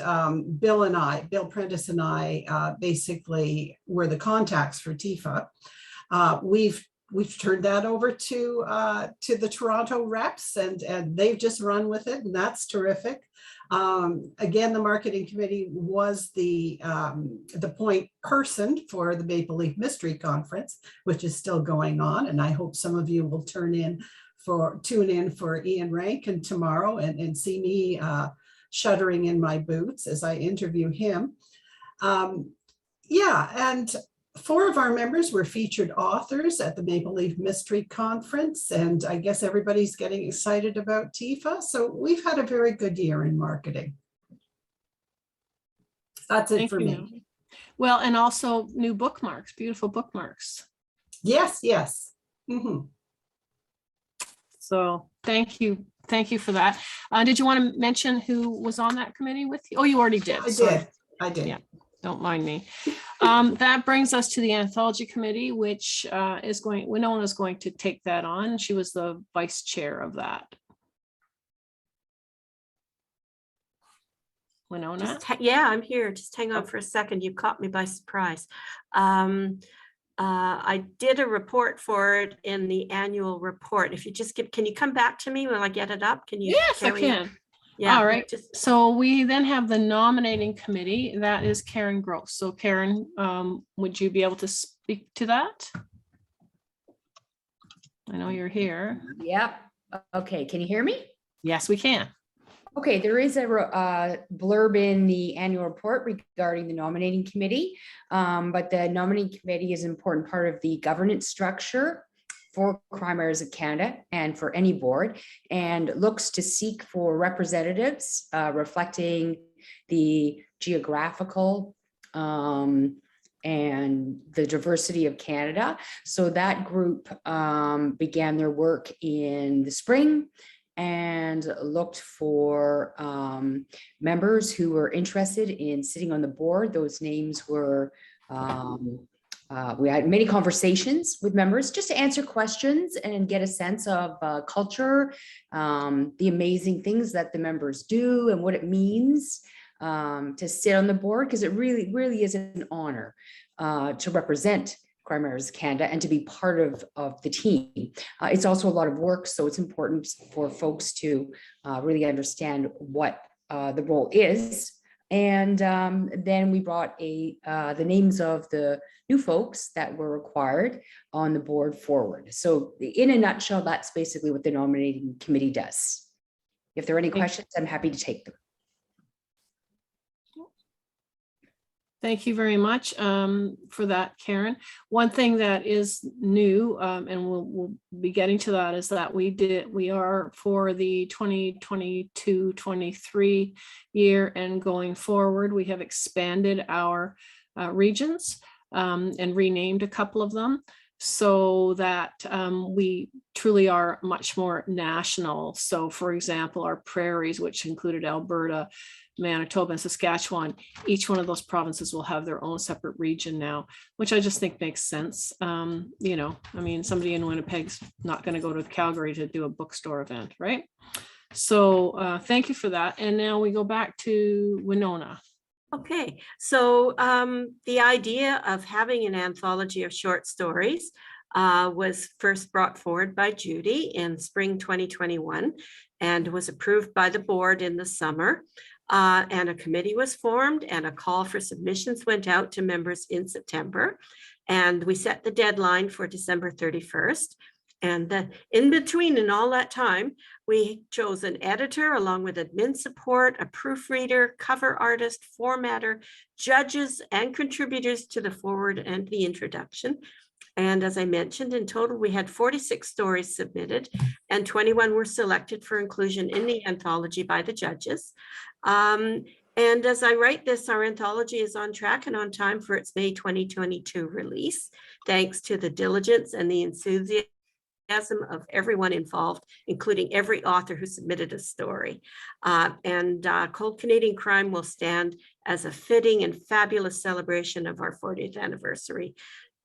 Bill Prentice and I basically were the contacts for TIFA. We've turned that over to the Toronto reps, and they've just run with it, and that's terrific. Again, the marketing committee was the point person for the Maple Leaf Mystery Conference, which is still going on, and I hope some of you will tune in for Ian Rankin tomorrow and see me shuddering in my boots as I interview him. Yeah, and 4 of our members were featured authors at the Maple Leaf Mystery Conference, and I guess everybody's getting excited about TIFA. So we've had a very good year in marketing. That's it for me. Well, and also new bookmarks, beautiful bookmarks. Yes, yes. Mm-hmm. So thank you for that. Did you want to mention who was on that committee with you? Oh, you already did. I did. Yeah, don't mind me. That brings us to the anthology committee, which Winona is going to take that on. She was the vice chair of that. Winona? Yeah, I'm here. Just hang on for a second. You caught me by surprise. I did a report for it in the annual report. If you just can you come back to me when I get it up? Can you? Yes, I carry on? can. Yeah. All right. Just, So we then have the nominating committee. That is Karen Gross. So Karen, would you be able to speak to that? I know you're here. Yep. Okay, can you hear me? Yes, we can. Okay, there is a blurb in the annual report regarding the nominating committee, but the nominating committee is an important part of the governance structure for Crime Writers of Canada and for any board, and looks to seek for representatives reflecting the geographical and the diversity of Canada. So that group began their work in the spring and looked for members who were interested in sitting on the board. Those names were, we had many conversations with members just to answer questions and get a sense of culture, the amazing things that the members do and what it means to sit on the board, because it really is an honor to represent Crime Writers Canada and to be part of the team. It's also a lot of work, so it's important for folks to really understand what the role is. And then we brought the names of the new folks that were required on the board forward. So in a nutshell, that's basically what the nominating committee does. If there are any questions, I'm happy to take them. Thank you very much for that, Karen. One thing that is new, and we'll be getting to that, is that we are for the 2022-23 year and going forward, we have expanded our regions and renamed a couple of them so that we truly are much more national. So for example, our prairies, which included Alberta, Manitoba and Saskatchewan, each one of those provinces will have their own separate region now, which I just think makes sense. You know, I mean, somebody in Winnipeg's not going to go to Calgary to do a bookstore event, right? So thank you for that. And now we go back to Winona. okay, so the idea of having an anthology of short stories was first brought forward by Judy in spring 2021 and was approved by the board in the summer. And a committee was formed and a call for submissions went out to members in September. And we set the deadline for December 31st. And in between and all that time, we chose an editor along with admin support, a proofreader, cover artist, formatter, judges, and contributors to the foreword and the introduction. And as I mentioned, in total, we had 46 stories submitted and 21 were selected for inclusion in the anthology by the judges. And as I write this, our anthology is on track and on time for its May 2022 release, thanks to the diligence and the enthusiasm of everyone involved, including every author who submitted a story. Cold Canadian Crime will stand as a fitting and fabulous celebration of our 40th anniversary,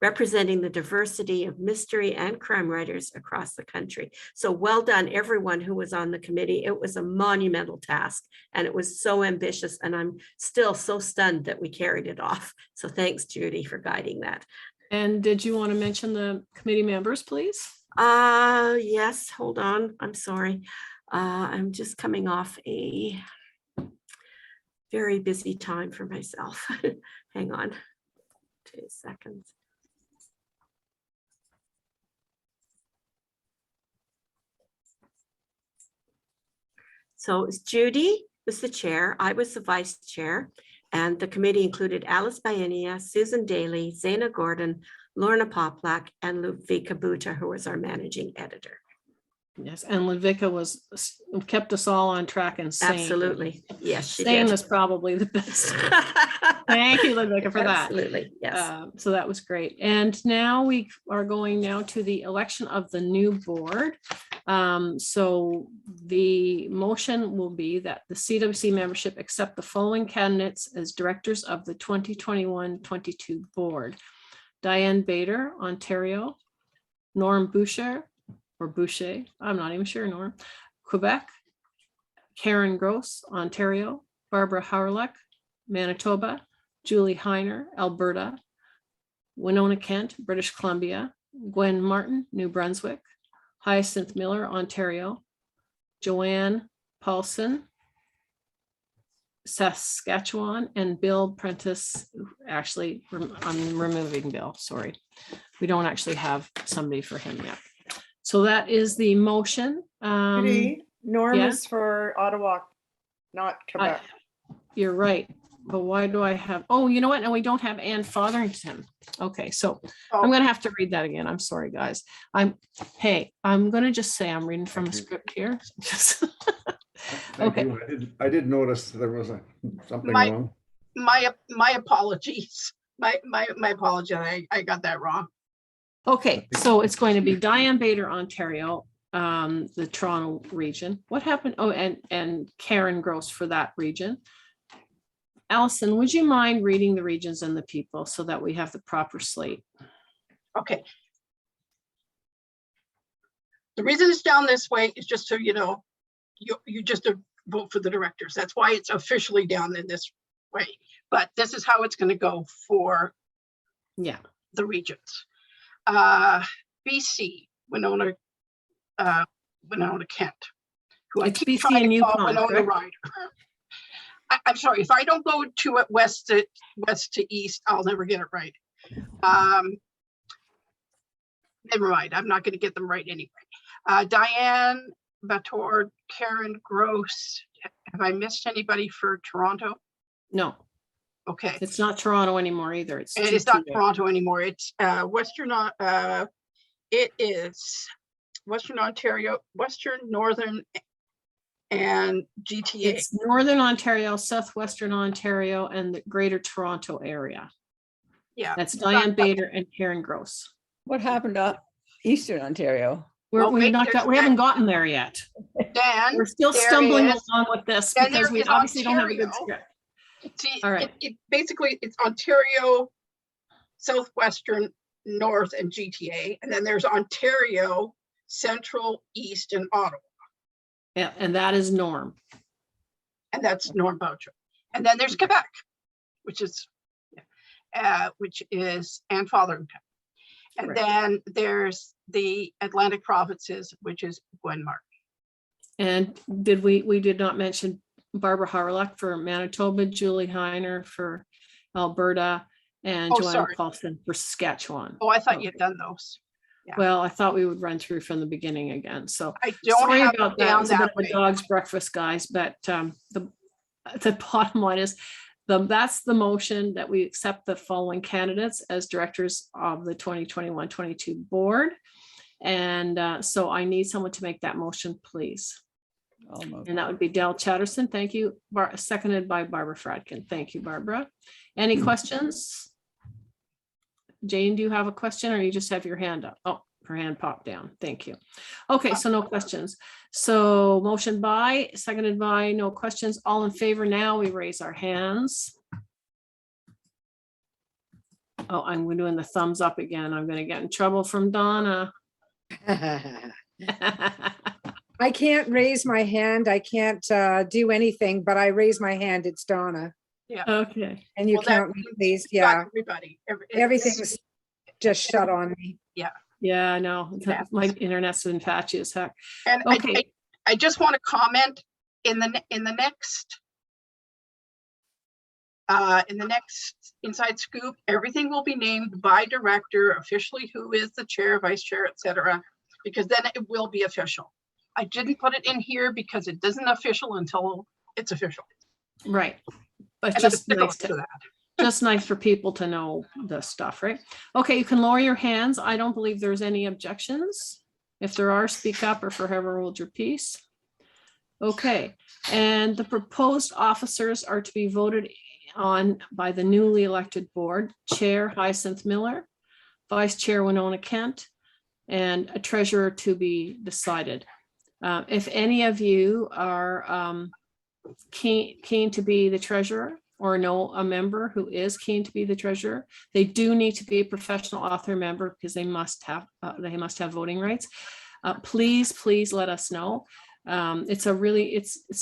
representing the diversity of mystery and crime writers across the country. So well done, everyone who was on the committee. It was a monumental task and it was so ambitious, and I'm still so stunned that we carried it off. So thanks, Judy, for guiding that. And did you want to mention the committee members, please? Yes, hold on. I'm sorry. I'm just coming off a very busy time for myself. Hang on 2 seconds. So it's Judy was the chair, I was the vice chair, and the committee included Alice Bienia, Susan Daly, Zaina Gordon, Lorna Poplak, and Ludvika Buta, who was our managing editor. Yes, and Ludvika kept us all on track and sane. Absolutely, yes, she sane did. is probably the best. Thank you, Ludvika, for that. Absolutely, yes. So that was great. And now we are going now to the election of the new board. So the motion will be that the CWC membership accept the following candidates as directors of the 2021-22 board. Diane Bader, Ontario, Norm Boucher, or Boucher, I'm not even sure, Norm, Quebec, Karen Gross, Ontario, Barbara Howrleck, Manitoba, Julie Heiner, Alberta, Winona Kent, British Columbia, Gwen Martin, New Brunswick, Hyacinth Miller, Ontario, Joanne Paulson, Saskatchewan, and Bill Prentice. Actually, I'm removing Bill, sorry. We don't actually have somebody for him yet. So that is the motion. Norm yeah. is for Ottawa, not Quebec. You're right, but why do I have, oh, you know what? And we don't have Ann Fotherington. Okay, so I'm gonna have to read that again. I'm sorry, guys. I'm gonna just say I'm reading from a script here. Thank Okay. you. I did notice there was something My- wrong. My apologies. My apology. I got that wrong. Okay, so it's going to be Diane Bader, Ontario, the Toronto region. What happened? Oh, and Karen Gross for that region. Allison, would you mind reading the regions and the people so that we have the proper slate? Okay. The reason it's down this way is just so you know, you just vote for the directors. That's why it's officially down in this way. But this is how it's going to go for the regions. BC, Winona Kent. Who It's I keep BC trying and to call Yukon, Winona correct? Ryder. I'm sorry, if I don't go to it west to east, I'll never get it right. Never mind, I'm not going to get them right anyway. Diane Bator, Karen Gross. Have I missed anybody for Toronto? No. Okay. It's not Toronto anymore either. It's not GTA. Toronto anymore. It's it is Western Ontario, Western, Northern, and GTA. It's Northern Ontario, Southwestern Ontario, and the Greater Toronto area. Yeah. That's Diane Bader and Karen Gross. What happened to Eastern Ontario? We haven't gotten there yet. Dan, We're still there stumbling is- along with this then because there we is obviously don't have a good Ontario. script. See, All right. it basically it's Ontario, Southwestern, North, and GTA, and then there's Ontario, Central, East, and Ottawa, Yeah, and that is Norm. and that's North Boucher. And then there's Quebec, which is Anne Fotherington. And Correct. then there's the Atlantic provinces, which is Gwen Martin. And we did not mention Barbara Harlock for Manitoba, Julie Heiner for Alberta, and Oh, Joanne sorry. Paulson for Saskatchewan. Oh, I thought you'd done those. Yeah. Well, I thought we would run through from the beginning again. So I don't sorry have about it that. It down was a bit that of a way. dog's breakfast, guys, but the bottom line is that's the motion that we accept the following candidates as directors of the 2021-22 board. And so I need someone to make that motion, please. And that would be Dale Chatterson. Thank you. Seconded by Barbara Fradkin. Thank you, Barbara. Any questions? Jane, do you have a question or you just have your hand up? Oh, her hand popped down. Thank you. Okay, so no questions. So motion by, seconded by, no questions. All in favor now, we raise our hands. Oh, I'm doing the thumbs up again. I'm going to get in trouble from Donna. I can't raise my hand. I can't do anything, but I raise my hand. It's Donna. Yeah. Okay. And you Well, that count me, means please. you've got Yeah. Everybody. Everything's just shut on me. Yeah. Yeah, I know. Yeah. My internet's been patchy as heck. And Okay. I just want to comment in the next Inside Scoop, everything will be named by director, officially who is the chair, vice chair, etc., because then it will be official. I didn't put it in here because it isn't official until it's official. Right. But And just I'm nice to to, that. just nice for people to know the stuff, right? Okay, you can lower your hands. I don't believe there's any objections. If there are, speak up or forever hold your peace. Okay, and the proposed officers are to be voted on by the newly elected board, Chair Hyacinth Miller, Vice Chair Winona Kent, and a treasurer to be decided. If any of you are keen to be the treasurer or know a member who is keen to be the treasurer, they do need to be a professional author member because they must have voting rights. Please let us know. It's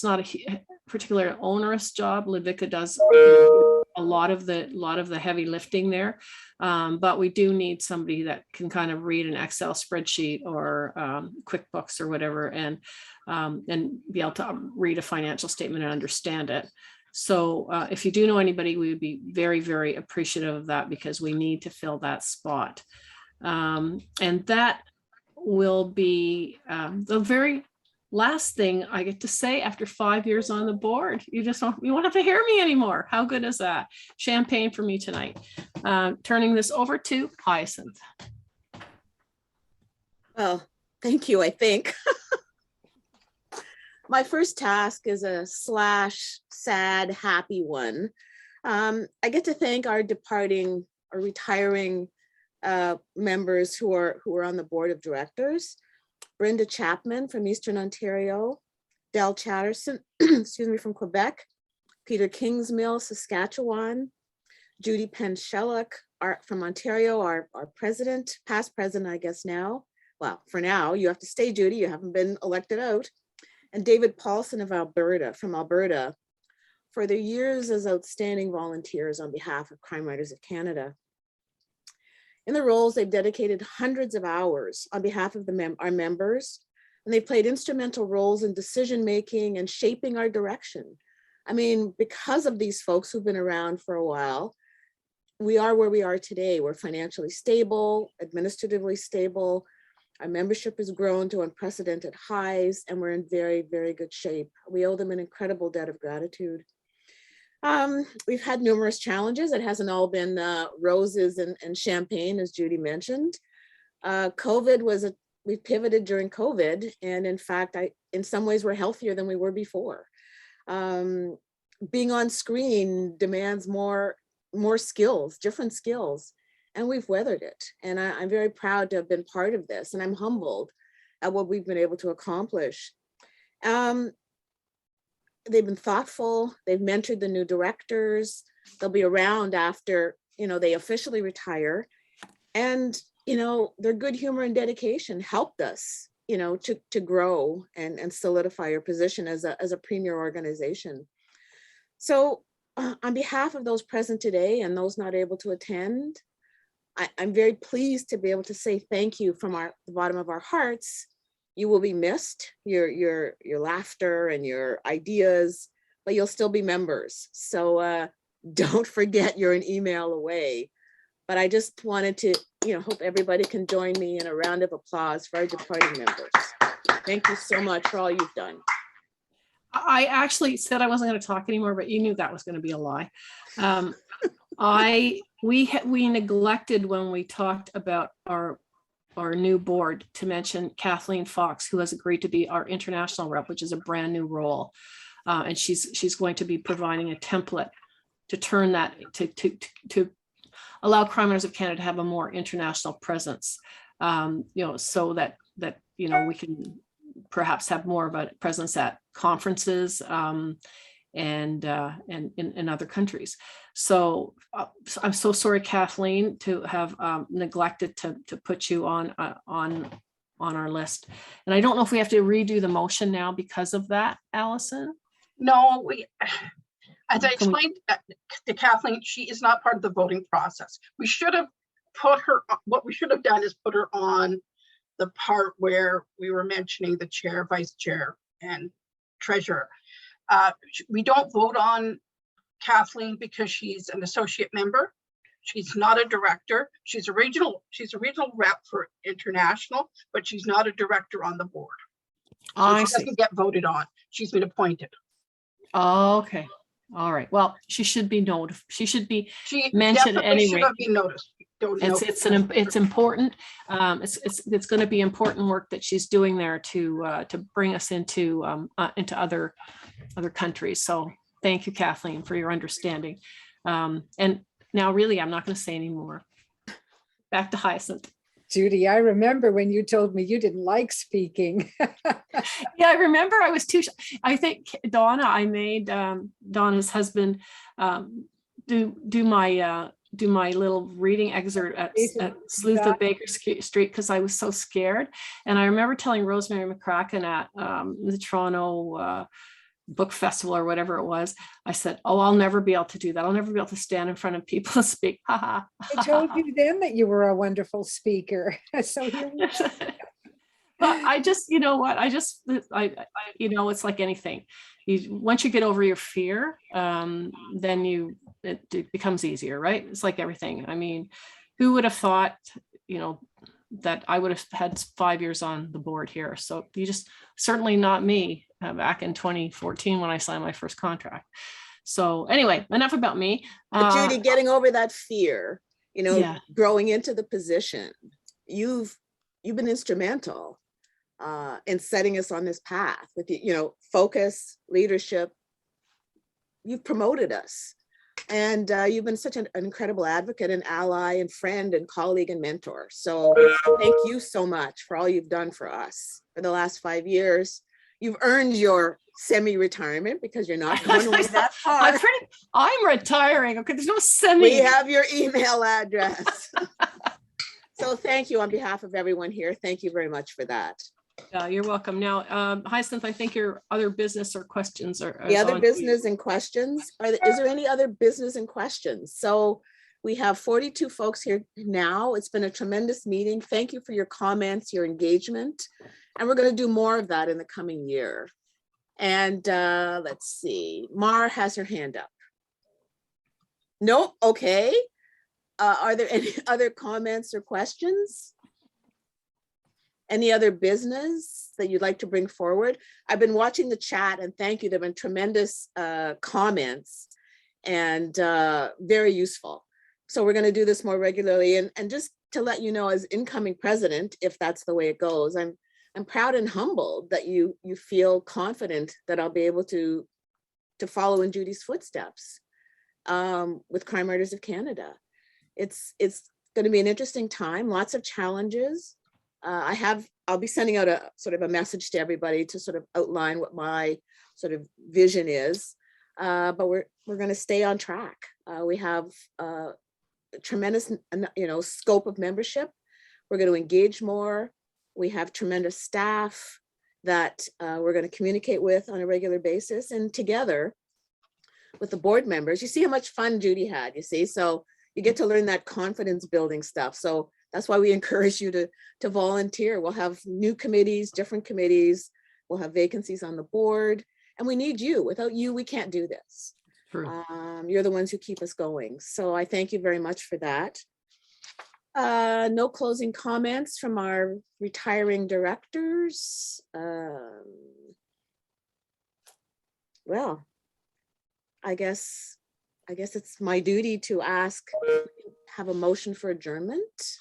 not a particular onerous job. Lidvika does a lot of the heavy lifting there. But we do need somebody that can kind of read an Excel spreadsheet or QuickBooks or whatever, and be able to read a financial statement and understand it. So if you do know anybody, we would be very, very appreciative of that, because we need to fill that spot. And that will be the very last thing I get to say after 5 years on the board. You won't have to hear me anymore. How good is that? Champagne for me tonight. Turning this over to Hyacinth. Well, thank you, I think. My first task is a sad, happy one. I get to thank our departing or retiring members who are on the board of directors. Brenda Chapman from Eastern Ontario, Del Chatterson, excuse me, from Quebec, Peter Kingsmill, Saskatchewan, Judy Penshelluk from Ontario, our president, past president, I guess now. Well, for now, you have to stay, Judy, you haven't been elected out. And David Paulson of Alberta, from Alberta, for their years as outstanding volunteers on behalf of Crime Writers of Canada. In the roles, they've dedicated hundreds of hours on behalf of our members, and they've played instrumental roles in decision-making and shaping our direction. I mean, because of these folks who've been around for a while, we are where we are today. We're financially stable, administratively stable. Our membership has grown to unprecedented highs, and we're in very, very good shape. We owe them an incredible debt of gratitude. We've had numerous challenges. It hasn't all been roses and champagne, as Judy mentioned. COVID we pivoted during COVID, and in fact, in some ways, we're healthier than we were before. Being on screen demands more skills, different skills, and we've weathered it. And I'm very proud to have been part of this, and I'm humbled at what we've been able to accomplish. They've been thoughtful. They've mentored the new directors. They'll be around after, they officially retire. And, their good humor and dedication helped us, to grow and solidify our position as a premier organization. So on behalf of those present today and those not able to attend, I'm very pleased to be able to say thank you from the bottom of our hearts. You will be missed, your laughter and your ideas, but you'll still be members. So don't forget you're an email away. But I just wanted to, hope everybody can join me in a round of applause for our departing members. Thank you so much for all you've done. I actually said I wasn't going to talk anymore, but you knew that was going to be a lie. We neglected when we talked about our new board to mention Kathleen Fox, who has agreed to be our international rep, which is a brand new role. And she's going to be providing a template to turn that to allow Crime Writers of Canada to have a more international presence, so that we can perhaps have more of a presence at conferences and in other countries. So I'm so sorry, Kathleen, to have neglected to put you on our list. And I don't know if we have to redo the motion now because of that, Allison? No, as I explained to Kathleen, she is not part of the voting process. We should have put her, what we should have done is put her on the part where we were mentioning the chair, vice chair, and treasurer. We don't vote on Kathleen because she's an associate member. She's not a director. She's a regional rep for international, but she's not a director on the board. So she doesn't get voted on. She's been appointed. Oh, okay. All right. Well, she should be notified. She should be mentioned anyway. Should be noticed. It's important. It's going to be important work that she's doing there to bring us into other countries. So thank you, Kathleen, for your understanding. And now really, I'm not going to say any more. Back to Hyacinth. Judy, I remember when you told me you didn't like speaking. Yeah, I remember I was too, I think Donna, I made Donna's husband do my little reading excerpt at Sleuth of Baker Street because I was so scared. And I remember telling Rosemary McCracken at the Toronto book festival or whatever it was. I said, oh, I'll never be able to do that. I'll never be able to stand in front of people and speak. Ha ha. I told you then that you were a wonderful speaker. So here we are. But I just, you know what, you know, it's like anything. Once you get over your fear, then it becomes easier, right? It's like everything. I mean, who would have thought, you know, that I would have had 5 years on the board here? So certainly not me back in 2014 when I signed my first contract. So anyway, enough about me. But Judy, getting over that fear, you know, Yeah. growing into the position, you've been instrumental in setting us on this path with, you know, focus, leadership. You've promoted us, and you've been such an incredible advocate and ally and friend and colleague and mentor. So thank you so much for all you've done for us for the last 5 years. You've earned your semi-retirement because you're not going away that far. I'm retiring. Okay, there's no semi. We have your email address. So thank you on behalf of everyone here. Thank you very much for that. You're welcome. Now, Hyacinth, I think your other business or questions are. The other business and questions, is there any other business and questions? So we have 42 folks here now. It's been a tremendous meeting. Thank you for your comments, your engagement. And we're going to do more of that in the coming year. And let's see, Mar has her hand up. Nope, okay. Are there any other comments or questions? Any other business that you'd like to bring forward? I've been watching the chat and thank you. There have been tremendous comments and very useful. So we're going to do this more regularly. And just to let you know, as incoming president, if that's the way it goes, I'm proud and humbled that you feel confident that I'll be able to follow in Judy's footsteps with Crime Writers of Canada. It's going to be an interesting time, lots of challenges. I'll be sending out a sort of a message to everybody to sort of outline what my sort of vision is, but we're going to stay on track. We have a tremendous, you know, scope of membership. We're going to engage more. We have tremendous staff that we're going to communicate with on a regular basis, and together with the board members. You see how much fun Judy had, you see? So you get to learn that confidence building stuff. So that's why we encourage you to volunteer. We'll have new committees, different committees. We'll have vacancies on the board, and we need you. Without you, we can't do this. You're the ones who keep us going. So I thank you very much for that. No closing comments from our retiring directors. Well, I guess it's my duty to have a motion for adjournment.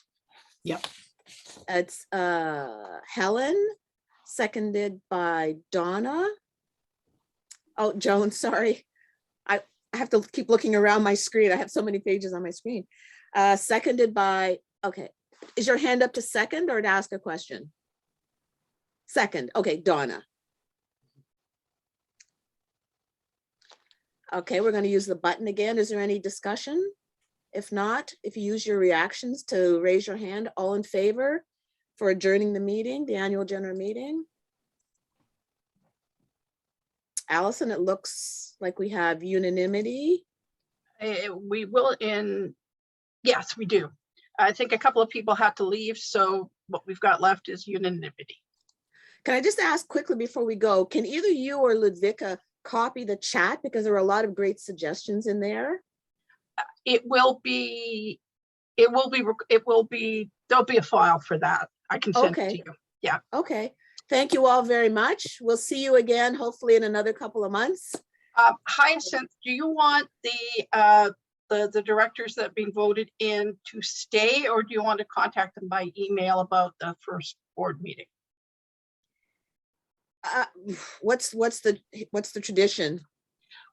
Yep. It's Helen, seconded by Donna. Oh, Joan, sorry. I have to keep looking around my screen. I have so many pages on my screen. Seconded by, okay. Is your hand up to second or to ask a question? Second, okay, Donna. Okay, we're going to use the button again. Is there any discussion? If not, if you use your reactions to raise your hand, all in favor for adjourning the meeting, the annual general meeting? Allison, it looks like we have unanimity. We will yes, we do. I think a couple of people have to leave, so what we've got left is unanimity. Can I just ask quickly before we go, can either you or Ludvika copy the chat, because there are a lot of great suggestions in there? There'll be a file for that. I can send it to you. Yeah. Okay. Thank you all very much. We'll see you again, hopefully in another couple of months. Hyacinth, do you want the directors that have been voted in to stay, or do you want to contact them by email about the first board meeting? What's the tradition?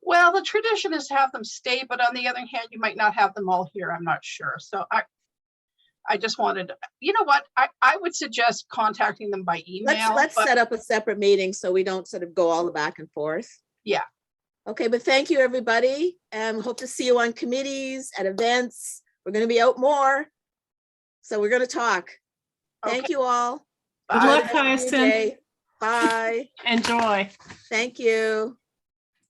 Well, the tradition is to have them stay, but on the other hand, you might not have them all here. I'm not sure. So I just wanted, you know what, I would suggest contacting them by email. Let's set up a separate meeting so we don't sort of go all the back and forth. Yeah. Okay, but thank you, everybody. Hope to see you on committees, at events. We're going to be out more. So we're going to talk. Thank you all. Good luck, Hyacinth. Bye. Enjoy. Thank you.